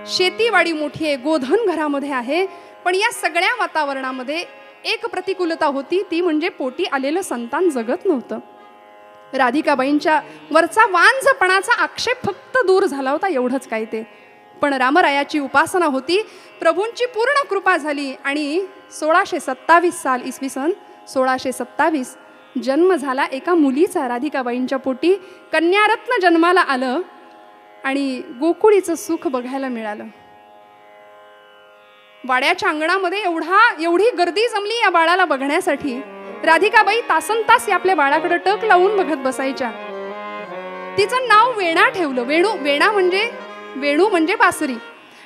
शेतीवाडी मोठी आहे, गोधन घरामध्ये आहे, पण या सगळ्या वातावरणामध्ये एक प्रतिकूलता होती, ती म्हणजे पोटी आलेलं संतान जगत नव्हतं. राधिकाबाईंच्या वरचा वांझपणाचा आक्षेप फक्त दूर झाला होता, एवढंच काय ते. पण रामरायाची उपासना होती, प्रभूंची पूर्ण कृपा झाली आणि 1627 साल इसवी सन 1627 जन्म झाला एका मुलीचा. राधिकाबाईंच्या पोटी कन्यारत्न जन्माला आलं आणि गोकुळीचं सुख बघायला मिळालं. वाड्याच्या अंगणामध्ये एवढी गर्दी जमली या बाळाला बघण्यासाठी. राधिकाबाई तासनतास आपल्या बाळाकडे टक लावून बघत बसायच्या. तिचं नाव वेणा ठेवलं. वेणू म्हणजे बासरी,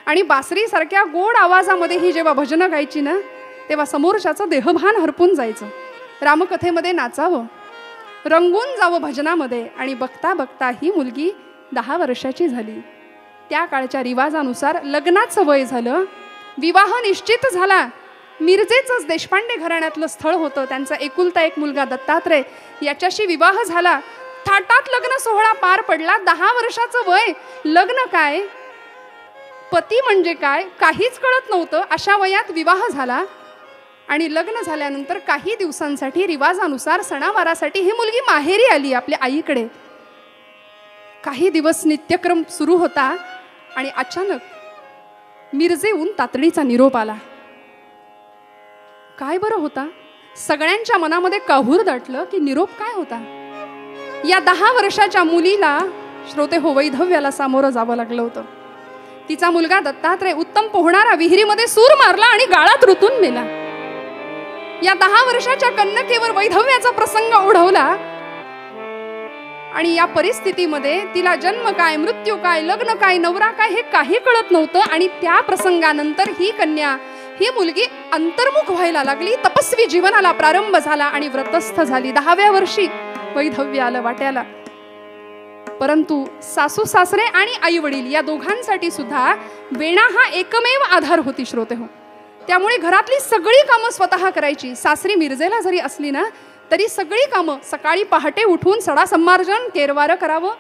आणि बासरी सारख्या गोड आवाजामध्ये ही जेव्हा भजनं गायची ना, तेव्हा समोरच्याचं देहभान हरपून जायचं. रामकथेमध्ये नाचावं, रंगून जावं भजनामध्ये. आणि बघता बघता ही मुलगी 10 वर्षाची झाली. त्या काळच्या रिवाजानुसार लग्नाचं वय झालं, विवाह निश्चित झाला. मिरजेचंच देशपांडे घराण्यातलं स्थळ होतं. त्यांचा एकुलता एक मुलगा दत्तात्रय, याच्याशी विवाह झाला. थाटात लग्न सोहळा पार पडला. 10 वर्षाचं वय, लग्न काय, पती म्हणजे काय, काहीच कळत नव्हतं. अशा वयात विवाह झाला आणि लग्न झाल्यानंतर काही दिवसांसाठी रिवाजानुसार सणावारासाठी ही मुलगी माहेरी आली आपल्या आईकडे. काही दिवस नित्यक्रम सुरू होता आणि अचानक मिरजेहून तातडीचा निरोप आला. काय बरं होता, सगळ्यांच्या मनामध्ये काहूर दाटलं की निरोप काय होता. या 10 वर्षाच्या मुलीला श्रोते हो वैधव्याला सामोरं जावं लागलं होतं. तिचा मुलगा दत्तात्रय उत्तम पोहणारा विहिरीमध्ये सूर मारला आणि गाळात रुतून मेला. या 10 वर्षाच्या कन्यकेवर वैधव्याचा प्रसंग ओढवला आणि या परिस्थितीमध्ये तिला जन्म काय, मृत्यू काय, लग्न काय, नवरा काय हे काही कळत नव्हतं. आणि त्या प्रसंगानंतर ही कन्या, ही मुलगी अंतर्मुख व्हायला लागली. तपस्वी जीवनाला प्रारंभ झाला आणि व्रतस्थ झाली. 10व्या वर्षी वैधव्य आलं वाट्याला. परंतु सासू सासरे आणि आई वडील या दोघांसाठी सुद्धा वेणा हा एकमेव आधार होती श्रोते हो. त्यामुळे घरातली सगळी कामं स्वतः करायची. सासरी मिरजेला जरी असली ना तरी सगळी कामं, सकाळी पहाटे उठून सडा संमार्जन, केरवारं करावं,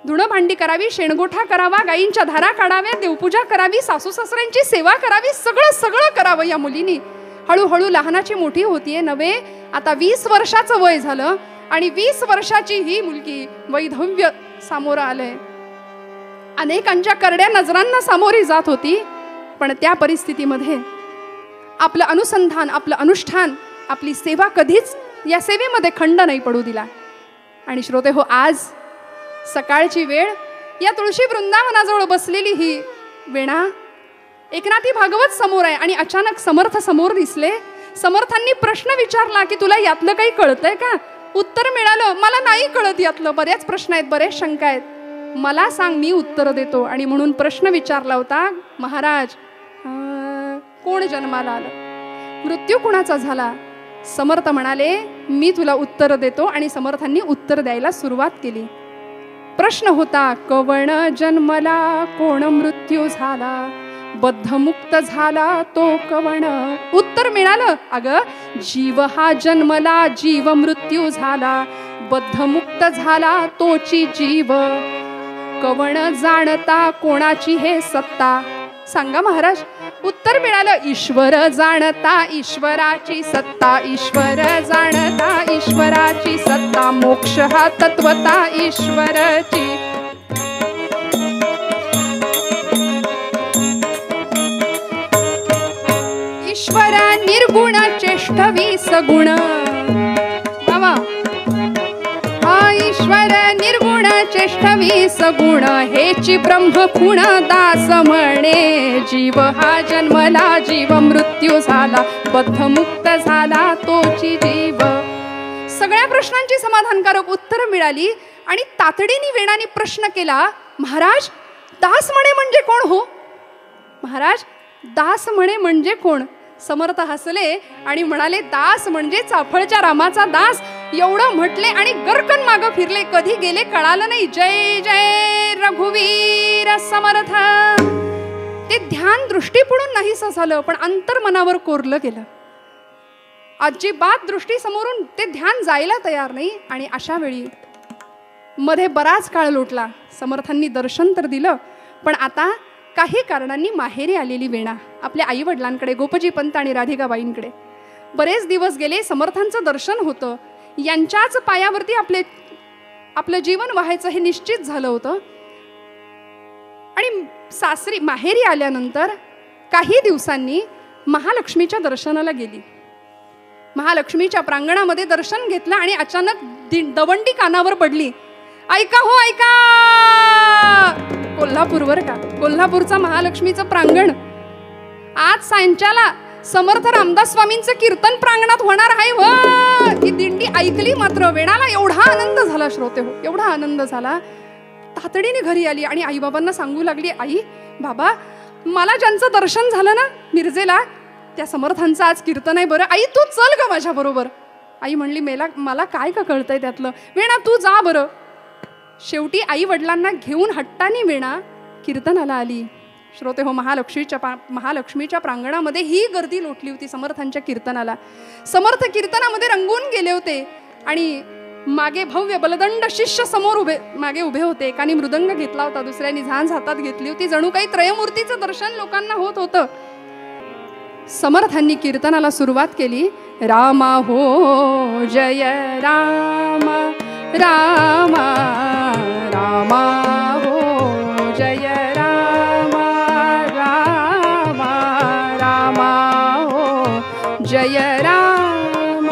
धुणं भांडी करावी, शेणगोठा करावा, गायींच्या धारा काढाव्या, देवपूजा करावी, सासू सासऱ्यांची सेवा करावी, सगळं सगळं करावं या मुलीनी. हळूहळू लहानाची मोठी होतीये नव्हे. आता 20 वर्षाचं वय झालं आणि 20 वर्षाची ही मुलगी वैधव्य सामोरं आलंय. अनेकांच्या करड्या नजरांना सामोरी जात होती. पण त्या परिस्थितीमध्ये आपलं अनुसंधान, आपलं अनुष्ठान, आपली सेवा कधीच या सेवेमध्ये खंड नाही पडू दिला. आणि श्रोते हो, आज सकाळची वेळ या तुळशी वृंदावनाजवळ बसलेली ही वेणा, एकनाथी भागवत समोर आहे आणि अचानक समर्थ समोर दिसले. समर्थांनी प्रश्न विचारला की तुला यातलं काही कळतंय का? उत्तर मिळालं, मला नाही कळत यातलं. बऱ्याच प्रश्न आहेत, बरेच शंका आहेत, मला सांग, मी उत्तर देतो. आणि म्हणून प्रश्न विचारला होता, महाराज कोण जन्माला आलं, मृत्यू कुणाचा झाला? समर्थ म्हणाले, मी तुला उत्तर देतो. आणि समर्थांनी उत्तर द्यायला सुरुवात केली. प्रश्न होता, कवण जन्मला, कोण मृत्यू झाला, बद्धमुक्त झाला तो कवण? उत्तर मिळालं, अगं जीव हा जन्मला, जीव मृत्यू झाला, बद्धमुक्त झाला तोची जीव. कवण जाणता कोणाची हे सत्ता? सांगा महाराज. उत्तर मिळालं, ईश्वर जाणता ईश्वराची सत्ता, ईश्वर जाणता ईश्वराची सत्ता, मोक्ष हा तत्वता ईश्वराची. ईश्वर निर्गुण चेष्टवी सगुण. बाबा, हा ईश्वर निर्गुण चेष्टवी सगुण, हेची ब्रह्म खुण दास म्हणे. जीव हा जन्मला, जीव मृत्यू झाला, बद्धमुक्त झाला तोची जीव. सगळ्या प्रश्नांची समाधानकारक उत्तर मिळाली. आणि तातडीने वेणाने प्रश्न केला, महाराज दास म्हणे म्हणजे कोण हो? महाराज दास म्हणे म्हणजे कोण? समर्थ हसले आणि म्हणाले, दास म्हणजे चाफळच्या रामाचा दास. एवढं म्हटले आणि गरकन मागं फिरले. कधी गेले कळालं नाही. जय जय रघुवीर समर्थ. ते ध्यान दृष्टी पडून नाहीसं झालं, पण अंतर्मनावर कोरलं गेलं. अजिबात दृष्टी समोरून ते ध्यान जायला तयार नाही. आणि अशा वेळी मध्ये बराच काळ लोटला. समर्थांनी दर्शन तर दिलं, पण आता काही कारणांनी माहेरी आलेली वेणा आपल्या आई वडिलांकडे, गोपजी पंत आणि राधिकाबाईंकडे बरेच दिवस गेले. समर्थांचं दर्शन होतं. यांच्याच पायावरती आपलं जीवन व्हायचं हे निश्चित झालं होतं. आणि सासरी माहेरी आल्यानंतर काही दिवसांनी महालक्ष्मीच्या दर्शनाला गेली. महालक्ष्मीच्या प्रांगणामध्ये दर्शन घेतलं आणि अचानक दवंडी कानावर पडली. ऐका हो ऐका, कोल्हापूरवर का, कोल्हापूरचा महालक्ष्मीचं प्रांगण आज सांच्याला समर्थ रामदास स्वामींचं कीर्तन प्रांगणात होणार आहे. व ही दिंडी ऐकली मात्र वेणाला एवढा आनंद झाला श्रोते हो, एवढा आनंद झाला. तातडीने घरी आली आणि आईबाबांना सांगू लागली, आई बाबा मला ज्यांचं दर्शन झालं ना मिरजेला, त्या समर्थांचं आज कीर्तन आहे बरं. आई तू चल का माझ्या बरोबर? आई म्हणली, मला काय का कळतंय त्यातलं, वेणा तू जा बरं. शेवटी आई वडिलांना घेऊन हट्टाने वेणा कीर्तनाला आली. श्रोते हो, महालक्ष्मीच्या प्रांगणामध्ये ही गर्दी लोटली होती समर्थांच्या कीर्तनाला. समर्थ कीर्तनामध्ये रंगून गेले होते आणि मागे भव्य बलदंड शिष्य समोर मागे उभे होते. एकाने मृदंग घेतला होता, दुसऱ्याने झांज हातात घेतली होती. जणू काही त्रयमूर्तीचं दर्शन लोकांना होत होतं. समर्थांनी कीर्तनाला सुरुवात केली. रामा हो जय राम, रामा रामा हो जय राम, रामा रामा हो जय राम.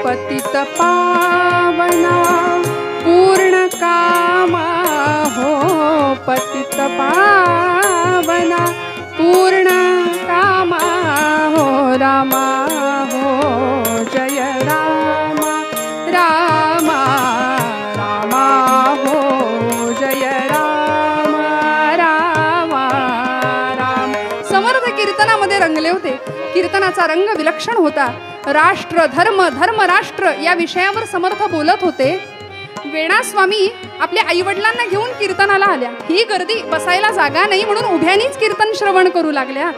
पतित पावना पूर्ण कामा हो, पतित पावना पूर्ण कामा रामा हो जय रामा रामा रामा हो जय रामा रामा राम. समर्थ कीर्तनामध्ये रंगले होते. कीर्तनाचा रंग विलक्षण होता. राष्ट्र धर्म धर्म राष्ट्र या विषयावर समर्थ बोलत होते. वेणा स्वामी आपल्या आईवडिलांना घेऊन कीर्तनाला आल्या. ही गर्दी, बसायला जागा नाही म्हणून उभ्यानीच कीर्तन श्रवण करू लागल्या.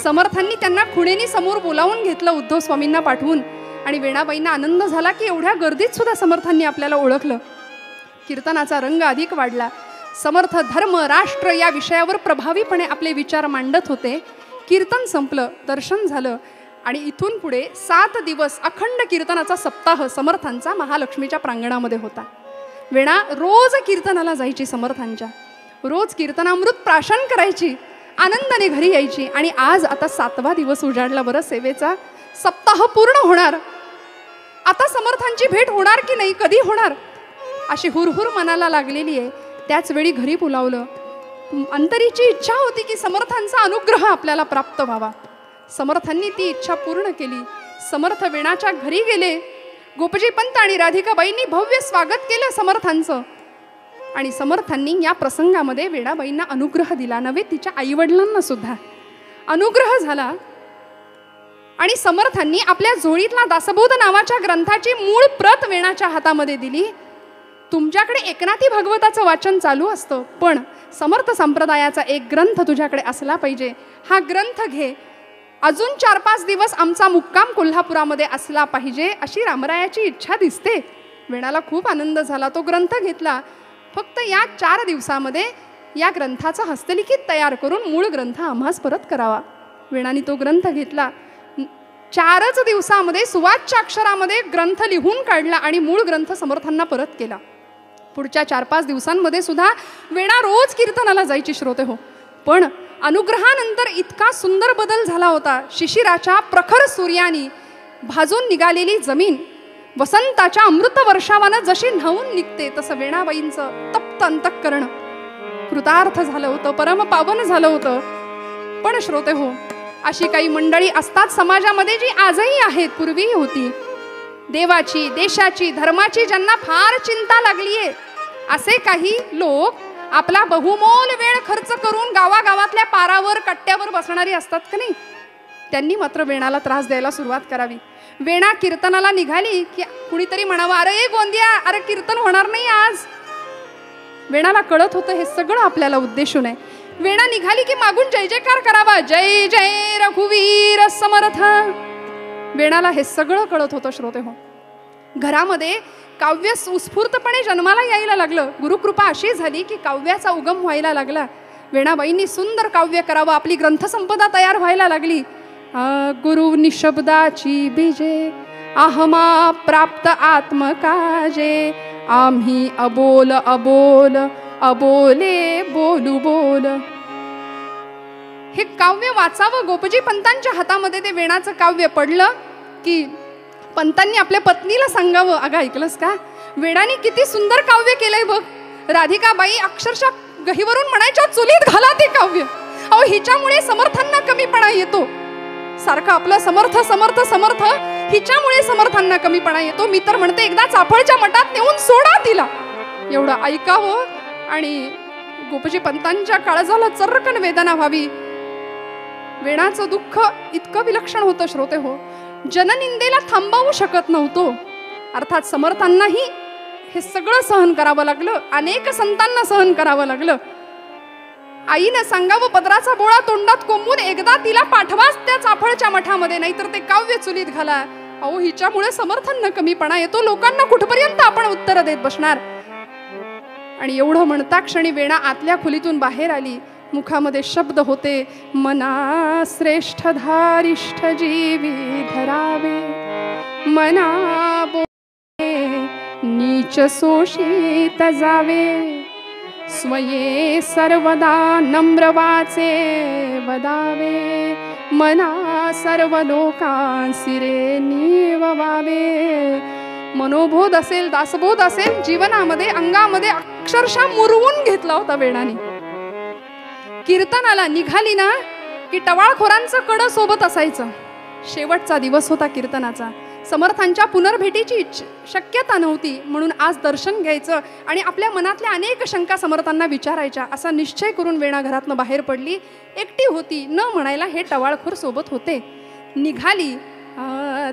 समर्थांनी त्यांना खुणेनी समोर बोलावून घेतलं उद्धव स्वामींना पाठवून. आणि वेणाबाईंना आनंद झाला की एवढ्या गर्दीत सुद्धा समर्थांनी आपल्याला ओळखलं. कीर्तनाचा रंग अधिक वाढला. समर्थ धर्म राष्ट्र या विषयावर प्रभावीपणे आपले विचार मांडत होते. कीर्तन संपलं, दर्शन झालं आणि इथून पुढे 7 दिवस अखंड कीर्तनाचा सप्ताह समर्थांचा महालक्ष्मीच्या प्रांगणामध्ये होता. वेणा रोज कीर्तनाला जायची. समर्थांच्या रोज कीर्तनामृत प्राशन करायची, आनंदाने घरी यायची. आणि आज आता 7वा दिवस उजाडला बरं सेवेचा. सप्ताह पूर्ण होणार. आता समर्थांची भेट होणार की नाही, कधी होणार अशी हुरहुर मनाला लागलेली आहे. त्याच वेळी घरी बोलावलं. अंतरीची इच्छा होती की समर्थांचा अनुग्रह आपल्याला प्राप्त व्हावा. समर्थांनी ती इच्छा पूर्ण केली. समर्थ वेणाच्या घरी गेले. गोपजी पंत आणि राधिकाबाईंनी भव्य स्वागत केलं समर्थांचं. आणि समर्थांनी या प्रसंगामध्ये वेणाबाईंना अनुग्रह दिला. नव्हे, तिच्या आईवडिलांना सुद्धा अनुग्रह झाला. आणि समर्थांनी आपल्या झोळीतला दासबोध नावाच्या ग्रंथाची मूळ प्रत वेणाच्या हातामध्ये दिली. तुमच्याकडे एकनाथी भागवताचं वाचन चालू असतं, पण समर्थ संप्रदायाचा एक ग्रंथ तुझ्याकडे असला पाहिजे. हा ग्रंथ घे. अजून 4-5 दिवस आमचा मुक्काम कोल्हापुरामध्ये असला पाहिजे अशी रामरायाची इच्छा दिसते. वेणाला खूप आनंद झाला. तो ग्रंथ घेतला. फक्त या 4 दिवसामध्ये या ग्रंथाचा हस्तलिखित तयार करून मूळ ग्रंथ आम्हास परत करावा. वेणाने तो ग्रंथ घेतला. 4च दिवसामध्ये सुवाच्य अक्षरामध्ये ग्रंथ लिहून काढला आणि मूळ ग्रंथ समर्थांना परत केला. पुढच्या 4-5 दिवसांमध्ये सुद्धा वेणा रोज कीर्तनाला जायची श्रोते हो. पण अनुग्रहानंतर इतका सुंदर बदल झाला होता. शिशिराच्या प्रखर सूर्यानी भाजून निघालेली जमीन वसंताच्या अमृत वर्षावानं जशी न्हावून निघते तसं वेणाबाईंचं तप्त अंतःकरण कृतार्थ झालं होतं, परमपावन झालं होतं. पण श्रोते हो, अशी काही मंडळी असतात समाजामध्ये जी आजही आहेत, पूर्वीही होती. देवाची, देशाची, धर्माची ज्यांना फार चिंता लागलीये असे काही लोक आपला बहुमोल वेळ खर्च करून गावागावातल्या पारावर कट्ट्यावर बसणारी असतात का नाही, त्यांनी मात्र वेणाला त्रास द्यायला सुरुवात करावी. वेणा कीर्तनाला निघाली की कुणीतरी म्हणावं, अरे गोंदिया, अरे कीर्तन होणार नाही आज. वेणाला कळत होतं हे सगळं आपल्याला उद्देशून आहे. वेणा निघाली की मागून जय जयकार करावा, जय जय रघुवीर समर्थ. वेणाला हे सगळं कळत होतं श्रोते हो. घरामध्ये काव्य उत्स्फूर्तपणे जन्माला यायला लागलं. गुरुकृपा अशी झाली की काव्याचा उगम व्हायला लागला. वेणाबाईंनी सुंदर काव्य करावं, आपली ग्रंथसंपदा तयार व्हायला लागली. गुरु निशब्दाची बीजे अहमा प्राप्त आत्मकाजे, आम्ही अबोल अबोल अबोले बोलू बोल. हे काव्य वाचावं. गोपजी पंतांच्या हातामध्ये ते वेणाचं काव्य पडलं की पंतांनी आपल्या पत्नीला सांगावं, अगं ऐकलंस का, वेणाने किती सुंदर काव्य केलंय बघ. राधिकाबाई अक्षरशः गहीवरून म्हणायच्या, चुलीत घाला ते काव्य. अहो, हिच्यामुळे समर्थांना कमीपणा येतो. सारखं आपलं समर्थ समर्थ समर्थ, हिच्यामुळे समर्थांना कमीपणा येतो. मी तर म्हणते एकदा चाफळच्या मठात नेऊन सोडा तिला. एवढं ऐकावं आणि गोपजी पंतांच्या काळजाला चर्रकन वेदना व्हावी. वेणाचं दुःख इतकं विलक्षण होतं श्रोते हो, जननिंदेला थांबवू शकत नव्हतो. अर्थात समर्थांनाही हे सगळं सहन करावं लागलं. अनेक संतांना सहन करावं लागलं. आईनं सांगावं, पदराचा बोळा तोंडात कोंबून एकदा तिला पाठवाच त्या चाफळच्या मठामध्ये, नाहीतर ते काव्य चुलीत घाला. अहो, हिच्यामुळे समर्थांना कमीपणा येतो. लोकांना कुठपर्यंत आपण उत्तर देत बसणार. आणि एवढं म्हणता क्षणी वेणा आतल्या खोलीतून बाहेर आली. मुखामध्ये शब्द होते, मना श्रेष्ठ धारिष्ठ जीवी धरावे, मना बोले नीच शोषित जावे, स्वये सर्वदा नम्र वाचे वदावे, मना सर्व लोकांसी रे निववावे. मनोबोध असेल, दासबोध असेल, जीवनामध्ये अंगामध्ये अक्षरशः मुरवून घेतला होता वेणाने. कीर्तनाला निघाली ना की टवाळखोरांचं कड सोबत असायचं. शेवटचा दिवस होता कीर्तनाचा. समर्थांच्या पुनर्भेटीची शक्यता नव्हती, म्हणून आज दर्शन घ्यायचं आणि आपल्या मनातल्या अनेक शंका समर्थांना विचारायच्या असा निश्चय करून वेणा घरातनं बाहेर पडली. एकटी होती, न म्हणायला हे टवाळखोर सोबत होते. निघाली.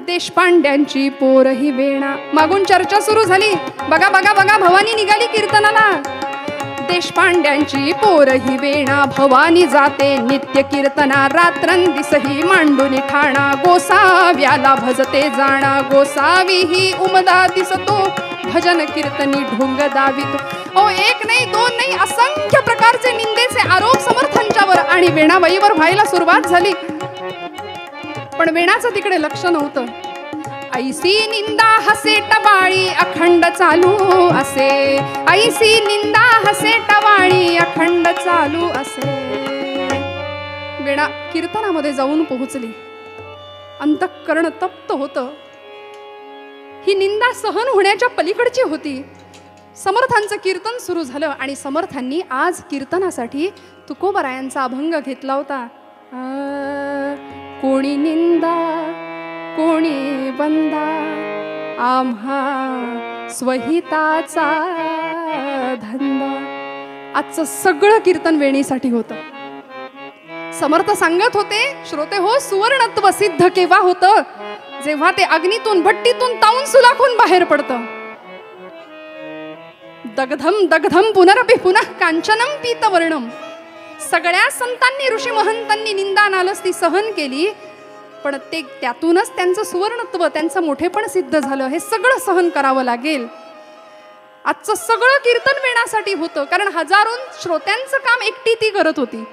देशपांड्यांची पोर ही वेणा. मागून चर्चा सुरू झाली. बघा बघा बघा, भवानी निघाली कीर्तनाला. देशपांड्यांची पोर ही वेणा, भवानी जाते नित्य कीर्तना. रात्रंदिसही मांडून ठाणा, गोसाव्याला भजते जाणा. गोसावी ही उमदा दिसतो, भजन कीर्तनी ढोंग दावितो. ओ एक नाही, दोन नाही, असंख्य प्रकारचे निंदेचे आरोप समर्थांच्यावर आणि वेणाबाईवर व्हायला सुरुवात झाली. पण वेणाचं तिकडे लक्ष नव्हतं. ऐसी निंदा हसे टवाळी अखंड चालू असे. ऐसी निंदा हसे टवाळी अखंड चालू असे. वेणा कीर्तनामध्ये जाऊन पोहोचली. अंतःकरण तप्त होतं. ही निंदा सहन होण्याच्या पलीकडची होती. समर्थांचं कीर्तन सुरू झालं आणि समर्थांनी आज कीर्तनासाठी तुकोबारायांचा अभंग घेतला होता. कोणी निंदा कोणी वंदा, आम्हा स्वहिताचा धंदा. आजचं सगळं कीर्तन वेणीसाठी होतं. समर्थ सांगत होते, श्रोते हो, सुवर्णत्व सिद्ध केव्हा होतं? जेव्हा ते अग्नीतून भट्टीतून तावून सुलाखून बाहेर पडतं. दग्धम दग्धम पुनरपि पुनः कांचनम पीतवर्णम. सगळ्या संतांनी ऋषी महंतांनी निंदा नालस्ती सहन केली, पण ते त्यातूनच त्यांचं सुवर्णत्व, त्यांचं मोठेपण सिद्ध झालं. हे सगळं सहन करावं लागेल. आजचं सगळं कीर्तन वेणासाठी होतं, कारण हजारो श्रोत्यांचं काम एकटी ती करत होती.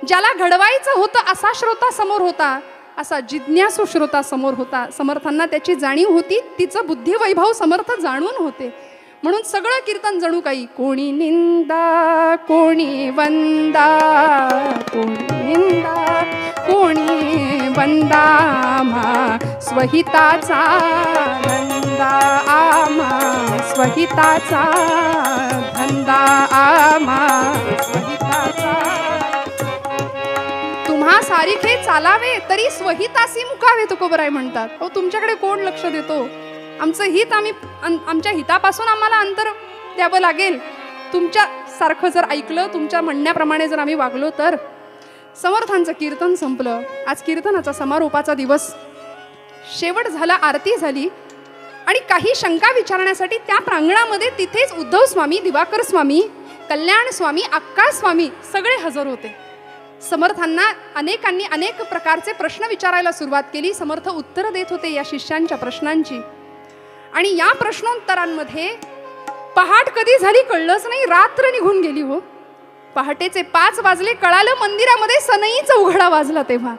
ज्याला घडवायचं होतं असा श्रोता समोर होता, असा जिज्ञासू श्रोता समोर होता. समर्थांना त्याची जाणीव होती, तिचं बुद्धिवैभव समर्थ जाणून होते. म्हणून सगळं कीर्तन जणू काही कोणी निंदा कोणी वंदा, कोणी निंदा कोणी वंदा, आम्हा स्वहिताचा धंदा. आम्हा स्वहिताचा धंदा. आम्हा स्वहिताचा. तुम्हा सारिखे चालावे तरी स्वहितासी मुकावे, तुकोबराय म्हणतात. अहो, तुमच्याकडे कोण लक्ष देतो? आमचं हित आमच्या हितापासून आम्हाला अंतर द्यावं लागेल. तुमच्या सारखं जर ऐकलं, तुमच्या म्हणण्याप्रमाणे जर आम्ही वागलो तर. समर्थांचं कीर्तन संपलं. आज कीर्तनाचा समारोपाचा दिवस. शेवट झाला, आरती झाली आणि काही शंका विचारण्यासाठी त्या प्रांगणामध्ये तिथेच उद्धव स्वामी, दिवाकर स्वामी, कल्याण स्वामी, अक्का स्वामी सगळे हजर होते. समर्थांना अनेकांनी अनेक प्रकारचे प्रश्न विचारायला सुरुवात केली. समर्थ उत्तर देत होते या शिष्यांच्या प्रश्नांची. आणि या प्रश्नोत्तरांमध्ये पहाट कधी झाली कळलंच नाही. रात्र निघून गेली हो. पहाटेचे 5 वाजले, कळालं मंदिरामध्ये सनईचा उघडा वाजला तेव्हा.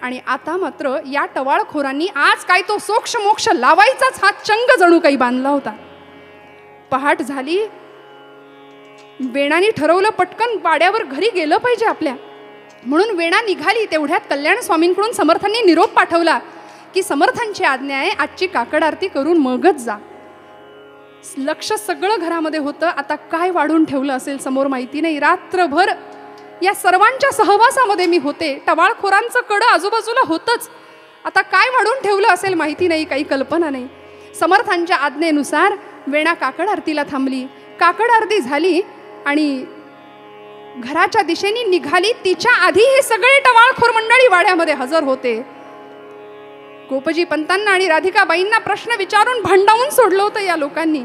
आणि आता मात्र या टवाळखोरांनी आज काय तो सोक्ष मोक्ष लावायचाच हा चंग जणू काही बांधला होता. पहाट झाली. वेणाने ठरवलं पटकन वाड्यावर घरी गेलं पाहिजे आपल्या, म्हणून वेणा निघाली. तेवढ्यात कल्याण स्वामींकडून समर्थांनी निरोप पाठवला की समर्थांची आज्ञा आहे, आजची काकड आरती करून मगच जा. लक्ष सगळं घरामध्ये होतं. आता काय वाढून ठेवलं असेल समोर माहिती नाही. रात्रभर या सर्वांच्या सहवासामध्ये मी होते. टवाळखोरांचं कडं आजूबाजूला होतंच. आता काय वाढून ठेवलं असेल माहिती नाही, काही कल्पना नाही. समर्थांच्या आज्ञेनुसार वेणा काकड आरतीला थांबली. काकड आरती झाली आणि घराच्या दिशेने निघाली. तिच्या आधी हे सगळे टवाळखोर मंडळी वाड्यामध्ये हजर होते. गोपजी पंतांना आणि राधिकाबाईंना प्रश्न विचारून भांडावून सोडलं होतं या लोकांनी.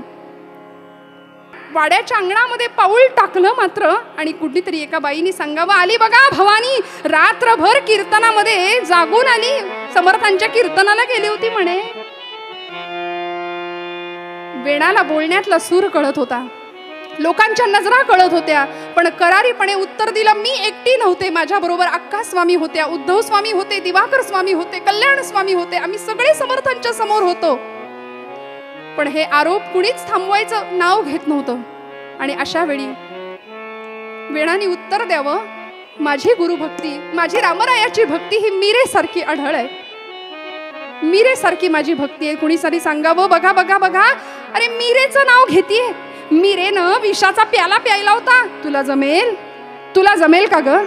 वाड्याच्या अंगणामध्ये पाऊल टाकलं मात्र आणि कुठलीतरी एका बाईनी सांगावं, आली बघा भवानी, रात्रभर कीर्तनामध्ये जागून आली, समर्थांच्या कीर्तनाला गेली होती म्हणे. वेणाला बोलण्यातला सूर कळत होता, लोकांच्या नजरा कळत होत्या, पण करारीपणे उत्तर दिलं, मी एकटी नव्हते, माझ्या बरोबर अक्का स्वामी होत्या, उद्धव स्वामी होते, दिवाकर स्वामी होते, कल्याण स्वामी होते, आम्ही सगळे समर्थांच्या समोर होतो. पण हे आरोप कुणीच थांबवायचं नाव घेत नव्हतं. आणि अशा वेळी वेणाने उत्तर द्यावं, माझी गुरुभक्ती, माझी रामरायाची भक्ती ही मीरेसारखी आढळ आहे, मीरेसारखी माझी भक्ती आहे. कुणीतरी सांगावं, बघा बघा बघा, अरे मीरेचं नाव घेतीये, मीरेनं विषाचा प्याला प्यायला होता, तुला जमेल, तुला जमेल का ग?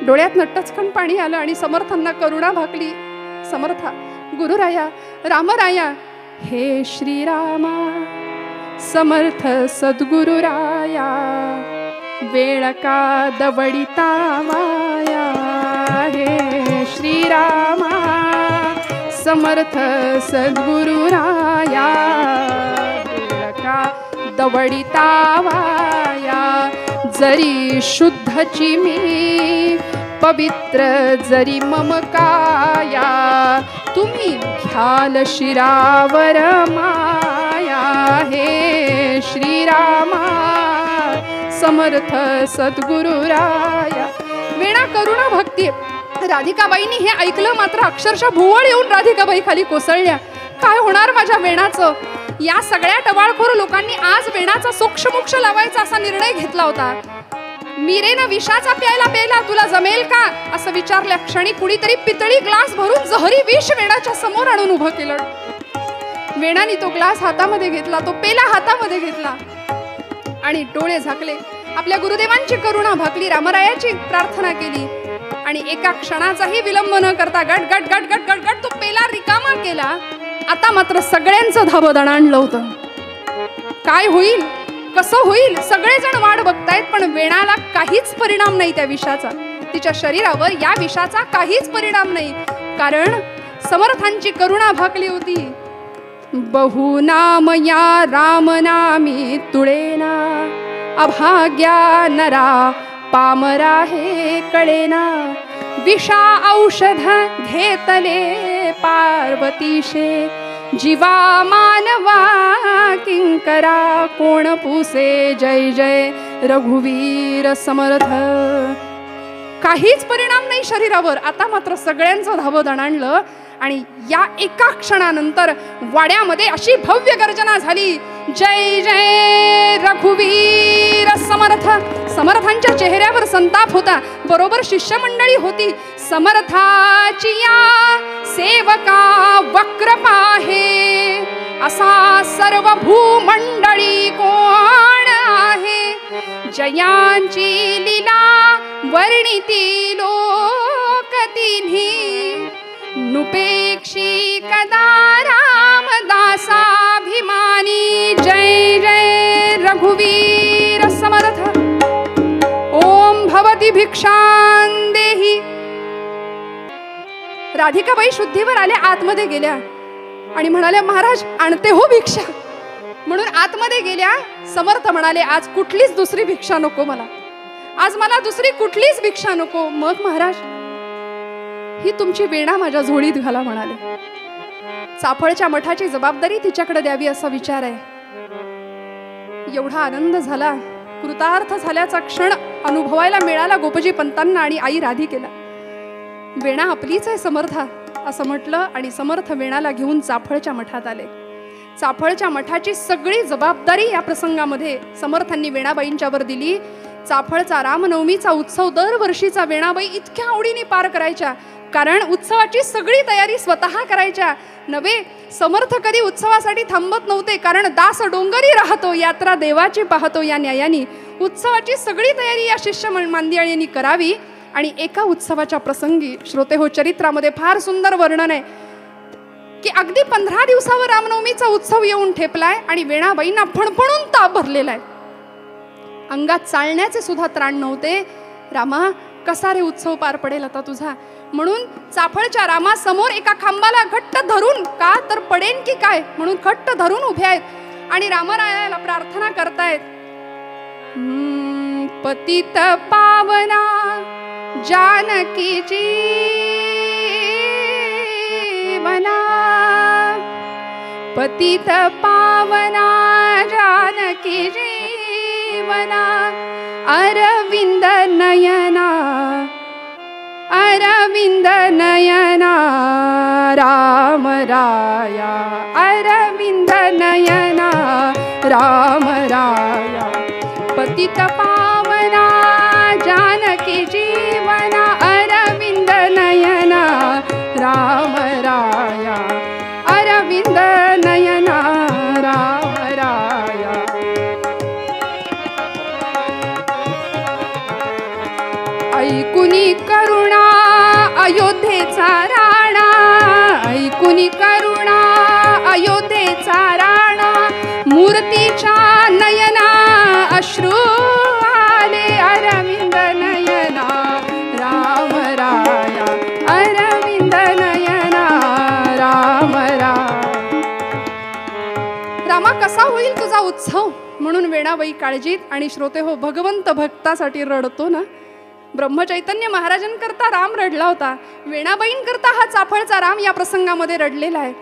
डोळ्यातनं टचकन पाणी आलं आणि समर्थांना करुणा भाकली. समर्था, गुरुराया, रामराया, हे श्रीरामा समर्थ सद्गुरुराया, वेळ का दवडिता माया. हे श्रीरामा समर्थ सद्गुरुराया, वेळ का दवडिता वाया. जरी शुद्धची मी पवित्र जरी मम काया, तुम्ही घ्याल शिरावर माया. हे श्रीरामा समर्थ सद्गुरुराया. वीणा करुणा भक्ती. राधिकाबाईंनी हे ऐकलं मात्र अक्षरशः भुवळ येऊन राधिकाबाई खाली कोसळल्या. काय होणार माझ्या वेणाचं? या सगळ्या टवाळखोर लोकांनी आज वेणाचा सोक्षमोक्ष लावायचा असा निर्णय घेतला होता. मीरेनं विषाचा प्यायला तुला जमेल का असं विचारल्या क्षणी कुणीतरी पितळी ग्लास भरून जहरी विष वेणाच्या समोर आणून उभं केलं. वेणाने तो ग्लास हातामध्ये घेतला, तो पेला हातामध्ये घेतला आणि डोळे झाकले. आपल्या गुरुदेवांची करुणा भाकली, रामरायाची प्रार्थना केली आणि एका क्षणाचाही विलंब न करता गट गट गट गट गट गट तो पेला रिकामा केला. आता मात्र सगळ्यांचं धाबं दणाणलं होतं. काय होईल, कसं होईल, सगळेजण वाट बघतायत, पण वेणाला काहीच परिणाम नाही त्या विषाचा. तिच्या शरीरावर या विषाचा काहीच परिणाम नाही, कारण समर्थांची करुणा भाकली होती. बहुनाम या रामनामी तुळेना, अभाग्या नरा पामरा हे कळेना. विषा औषध घेतले पार्वतीशे, जीवा मानवा किंकरा कोण पुसे. जय जय रघुवीर समर्थ. काहीच परिणाम नाही शरीरावर. आता मात्र सगळ्यांचं धाबं दणाणलं आणि या एका क्षणानंतर वाड्यामध्ये अशी भव्य गर्जना झाली. जय जय रघुवीर समर्थ. समर्थांच्या चेहऱ्यावर संताप होता, बरोबर शिष्यमंडळी होती. समर्थाची या सेवका वक्र पाहे, असा सर्व भूमंडळी कोण आहे. जयांची लीला वर्णिती लोक तिन्ही, नुपेक्षी कदा रामदासाभिमानी. जय जय रघुवीर समर्थ. ओम भवती भिक्षां देहि. राधिकाबाई शुद्धीवर आल्या, आतमध्ये गेल्या आणि म्हणाल्या, महाराज आणते हो भिक्षा. म्हणून आतमध्ये गेल्या. समर्थ म्हणाले, आज कुठलीच दुसरी भिक्षा नको मला, आज मला दुसरी कुठलीच भिक्षा नको. मग महाराज, ही तुमची वेणा माझ्या झोळीत घाला म्हणाले. चाफळच्या मठाची जबाबदारी तिच्याकडे द्यावी असा विचार आहे. एवढा आनंद झाला, कृतार्थ झाल्याचा क्षण अनुभवायला मिळाला गोपजी पंतांना आणि आई राधिकेला. वेणा आपलीच आहे समर्था असं म्हटलं आणि समर्थ वेणाला घेऊन चाफळच्या मठात आले. चाफळच्या मठाची सगळी जबाबदारी या प्रसंगामध्ये समर्थांनी वेणाबाईंच्यावर दिली. चाफळचा रामनवमीचा उत्सव दरवर्षीचा वेणाबाई इतक्या आवडीने पार करायच्या, कारण उत्सवाची सगळी तयारी स्वतः करायच्या. नव्हे, समर्थ कधी उत्सवासाठी थांबत नव्हते, कारण दास डोंगरी राहतो यात्रा देवाची पाहतो या न्यायानी उत्सवाची सगळी तयारी या शिष्य मांदियाळींनी करावी. आणि एका उत्सवाच्या प्रसंगी श्रोते हो, चरित्रामध्ये फार सुंदर वर्णन आहे की अगदी 15 दिवसावर रामनवमीचा उत्सव येऊन ठेपलाय आणि वेणाबाईंना फणफणून ताप भरलेला आहे. अंगात चालण्याचे सुद्धा त्राण नव्हते. रामा, कसा रे उत्सव पार पडेल आता तुझा. म्हणून चाफळच्या रामासमोर एका खांबाला घट्ट धरून, का तर पडेन की काय म्हणून घट्ट धरून उभे आहेत आणि रामरायाला प्रार्थना करतायत. पतित पावना जानकी जीवना, पतित पावना जानकी जीवना. अरविंद नयना, अरविंद नयना राम राया. अरविंद नयना राम राया. पतित पावना जानकी जीवना, अरविंद नयना राम राया. अरविंद नयना राम राया. ऐकुनी मुनी करुणा अयोध्येचा राणा मूर्तीच्या नयना अश्रू आले अरविंद नयना राम राया अरविंद नयना राम राया. रामा कसा होईल तुझा उत्सव म्हणून वेणाबाई काळजीत. आणि श्रोते हो, भगवंत भक्तासाठी रडतो ना. ब्रह्मचैतन्य महाराजांकरता राम रडला होता, वेणाबाईंकरता हा चाफळचा राम या प्रसंगामध्ये रडलेला आहे.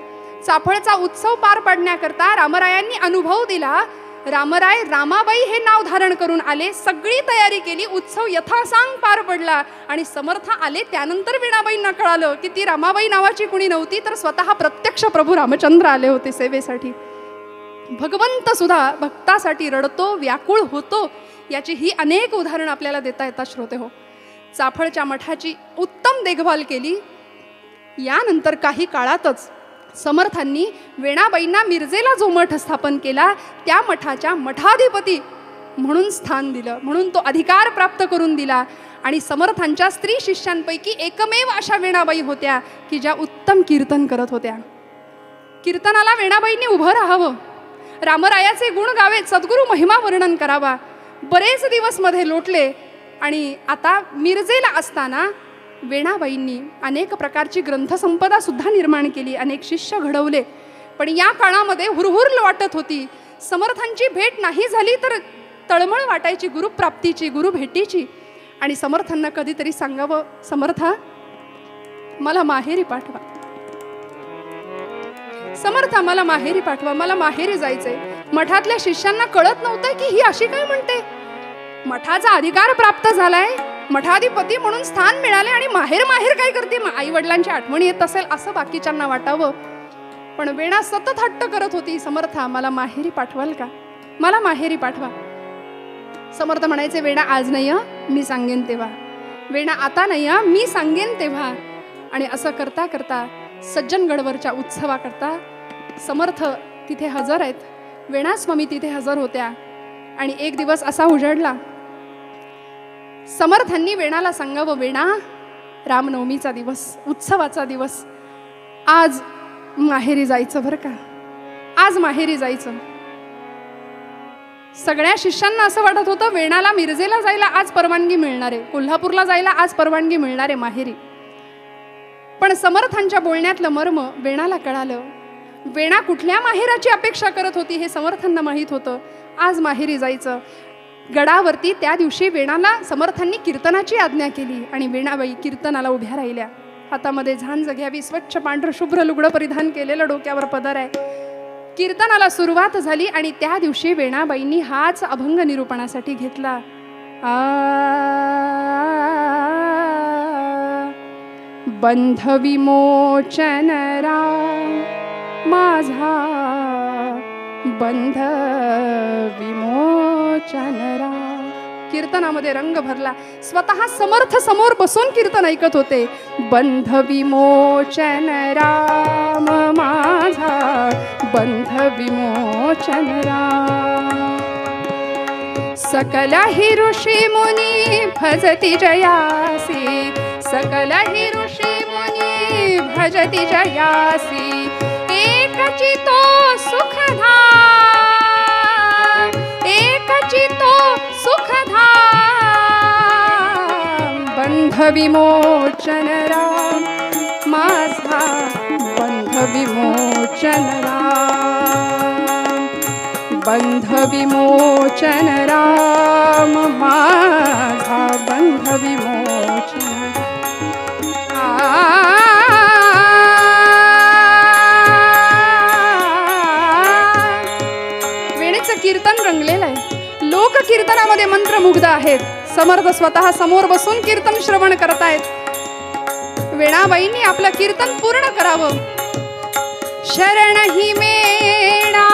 चाफळचा उत्सव पार पाडण्याकरता रामरायांनी अनुभव दिला. रामराय रामाबाई हे नाव धारण करून आले, सगळी तयारी केली, उत्सव यथासांग पार पडला. आणि समर्थ आले. त्यानंतर वेणाबाईंना कळालं की ती रामाबाई नावाची कुणी नव्हती, तर स्वतः प्रत्यक्ष प्रभू रामचंद्र आले होते सेवेसाठी. भगवंत सुद्धा भक्तासाठी रडतो, व्याकुळ होतो. याची ही अनेक उदाहरणं आपल्याला देता येतात श्रोते हो. चाफळच्या मठाची उत्तम देखभाल केली. यानंतर काही काळातच समर्थांनी वेणाबाईंना मिरजेला जो मठ स्थापन केला त्या मठाच्या मठाधिपती म्हणून स्थान दिलं, म्हणून तो अधिकार प्राप्त करून दिला. आणि समर्थांच्या स्त्री शिष्यांपैकी एकमेव अशा वेणाबाई होत्या की ज्या उत्तम कीर्तन करत होत्या. कीर्तनाला वेणाबाईंनी उभं राहावं, रामरायाचे गुण गावेत, सद्गुरू महिमा वर्णन करावा. बरेच दिवस मध्ये लोटले. आणि आता मिरजेला असताना वेणाबाईंनी अनेक प्रकारची ग्रंथसंपदा सुद्धा निर्माण केली, अनेक शिष्य घडवले. पण या काळामध्ये हुरहुर वाटत होती. समर्थांची भेट नाही झाली तर तळमळ वाटायची गुरुप्राप्तीची, गुरुभेटीची. आणि समर्थांना कधीतरी सांगावं, समर्था मला माहेरी पाठवा, समर्था मला माहेरी पाठवा, मला माहेरी जायचंय. मठातल्या शिष्यांना कळत नव्हतं की ही अशी काय म्हणते. मठाचा अधिकार प्राप्त झालाय, मठाधिपती म्हणून स्थान मिळाले आणि माहेर माहेर काय करते, आई वडिलांची आठवण येत असेल असं बाकीच्यांना वाटावं. पण वेणा सतत हट्ट करत होती, समर्था मला माहेरी पाठवाल का, मला माहेरी पाठवा. समर्थ म्हणायचे, वेणा आज नाही, मी सांगेन तेव्हा. वेणा आता नाही, मी सांगेन तेव्हा. आणि असं करता करता सज्जनगडवरच्या उत्सवाकरता समर्थ तिथे हजर आहेत, वेणास्वामी तिथे हजर होत्या. आणि एक दिवस असा उजडला, समर्थांनी वेणाला सांगावं, वेणा रामनवमीचा दिवस, उत्सवाचा दिवस, आज माहेरी जायचं बरं का, आज माहेरी जायचं. सगळ्या शिष्यांना असं वाटत होतं वेणाला मिरजेला जायला आज परवानगी मिळणार आहे, कोल्हापूरला जायला आज परवानगी मिळणार आहे माहेरी. पण समर्थांच्या बोलण्यातलं मर्म वेणाला कळालं. वेणा कुठल्या माहेराची अपेक्षा करत होती हे समर्थांना माहीत होतं. आज माहेरी जायचं. गडावरती त्या दिवशी वेणाला समर्थांनी कीर्तनाची आज्ञा केली आणि वेणाबाई कीर्तनाला उभ्या राहिल्या. हातामध्ये झांज घ्यावी, स्वच्छ पांढरं शुभ्र लुगडं परिधान केलेलं, डोक्यावर पदर आहे. कीर्तनाला सुरुवात झाली आणि त्या दिवशी वेणाबाईंनी हाच अभंग निरूपणासाठी घेतला. बंध विमोचन राम माझा, बंध विमोचन राम. कीर्तनामध्ये रंग भरला. स्वतः समर्थ समोर बसून कीर्तन ऐकत होते. बंध विमोचन राम माझा, बंध विमोचन राम. सकल हि ऋषी मुनी भजती जयासी, सकल हि ऋषी मुनी भजती जयासी. एकची तो सुखधाम, एकची तो सुखधाम. बंध विमोचन राम माझा, बंध विमोचन राम. बंध विमोचन राम माझा, बंध विमोचन. वेणेचं कीर्तन रंगलेलं आहे. लोक कीर्तनामध्ये मंत्रमुग्ध आहेत. समर्थ स्वतः समोर बसून कीर्तन श्रवण करतायत. वेणाबाईंनी आपलं कीर्तन पूर्ण करावं. शरण ही वेणा,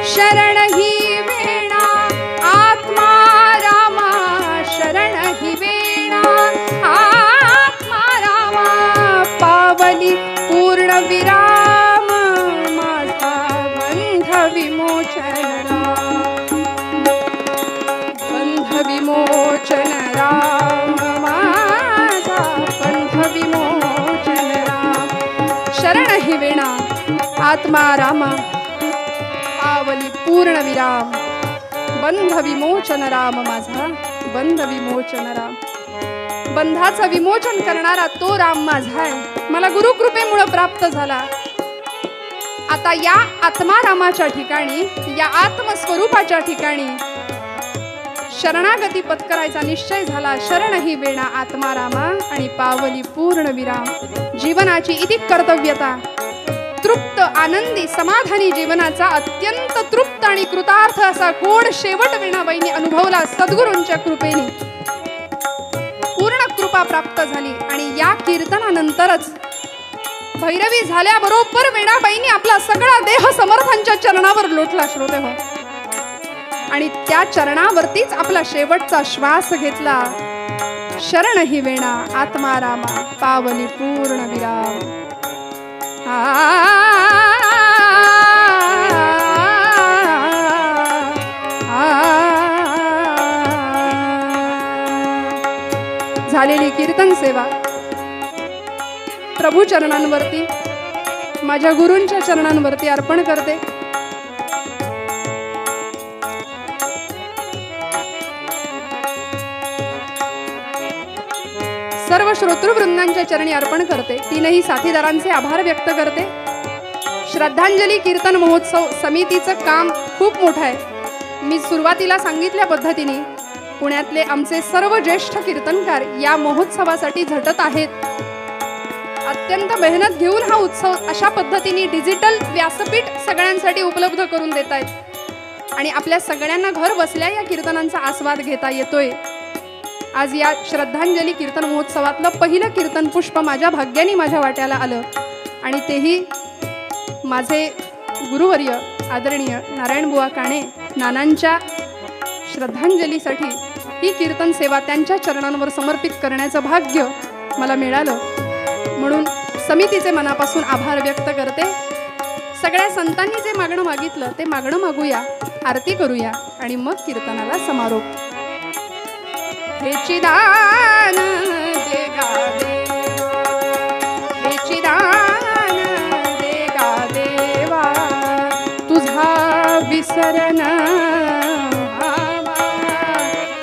शरण ही वेणा, आत्मा रामा शरण ही वेणा, आत्मा रामा पावली शरण ही वेणा आत्मा रामा पावली पूर्ण विराम बंध विमोचन राम माझा बंध विमोचन राम बंधाचं विमोचन करणारा तो राम माझा आहे मला गुरुकृपेमुळे प्राप्त झाला। आता या आत्मा रामाच्या ठिकाणी या आत्मस्वरूपाच्या ठिकाणी शरणागती पत्करायचा निश्चय झाला। शरण ही वेणा आत्मा रामा आणि पावली पूर्ण विराम जीवनाची इति कर्तव्यता तृप्त आनंदी समाधानी जीवनाचा अत्यंत तृप्त आणि कृतार्थ असा गोड शेवट वेणाबाईंनी अनुभवला सद्गुरूंच्या कृपेने पूर्ण कृपा प्राप्त झाली। आणि या कीर्तनानंतरच भैरवी झाल्याबरोबर वेणाबाईंनी आपला सगळा देह समर्थांच्या चरणावर लोटला श्रोते हो आणि त्या चरणावरतीच आपला शेवटचा श्वास घेतला। शरण ही वेणा आत्मा रामा पावली पूर्ण विराम झालेली कीर्तन सेवा प्रभू चरणांवरती माझ्या गुरूंच्या चरणांवरती अर्पण करते। सर्व श्रोतृवृंदांच्या चरणी अर्पण करते। तीनही साथीदारांचे आभार व्यक्त करते। श्रद्धांजली कीर्तन महोत्सव समितीचं काम खूप मोठं आहे। मी सुरुवातीला सांगितल्या पद्धतीने पुण्यातले आमचे सर्व ज्येष्ठ कीर्तनकार या महोत्सवासाठी झटत आहेत। अत्यंत मेहनत घेऊन हा उत्सव अशा पद्धतीने डिजिटल व्यासपीठ सगळ्यांसाठी उपलब्ध करून देत आहेत आणि आपल्या सगळ्यांना घर बसल्या या कीर्तनांचा आस्वाद घेता येतोय। आज या श्रद्धांजली कीर्तन महोत्सवातलं पहिलं कीर्तन पुष्प माझ्या भाग्याने माझ्या वाट्याला आलं आणि तेही माझे गुरुवर्य आदरणीय नारायणबुवा काणे नानांच्या श्रद्धांजलीसाठी ही कीर्तन सेवा त्यांच्या चरणांवर समर्पित करण्याचं भाग्य मला मिळालं म्हणून समितीचे मनापासून आभार व्यक्त करते। सगळ्या संतांनी जे मागणं मागितलं ते मागणं मागूया, आरती करूया आणि मग कीर्तनाला समारोप। हे चिदान देगा देवा हे चिदान देगा देवा तुझा विसरण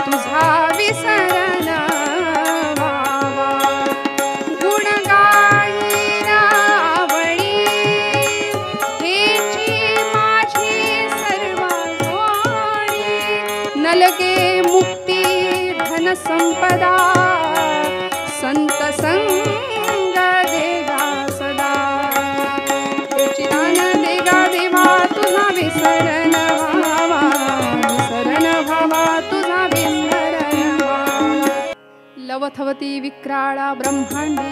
तुझा विसरण गुण गाई रावणी हेची माझी सर्व सोणी नलगे मुक्ती धन संपदा संत संग देगा सदा हे चिदान देगा देवा तुझा विसरण व्हावा तुझा विसरण व्हावा लवथवती विक्राळा ब्रह्मांडी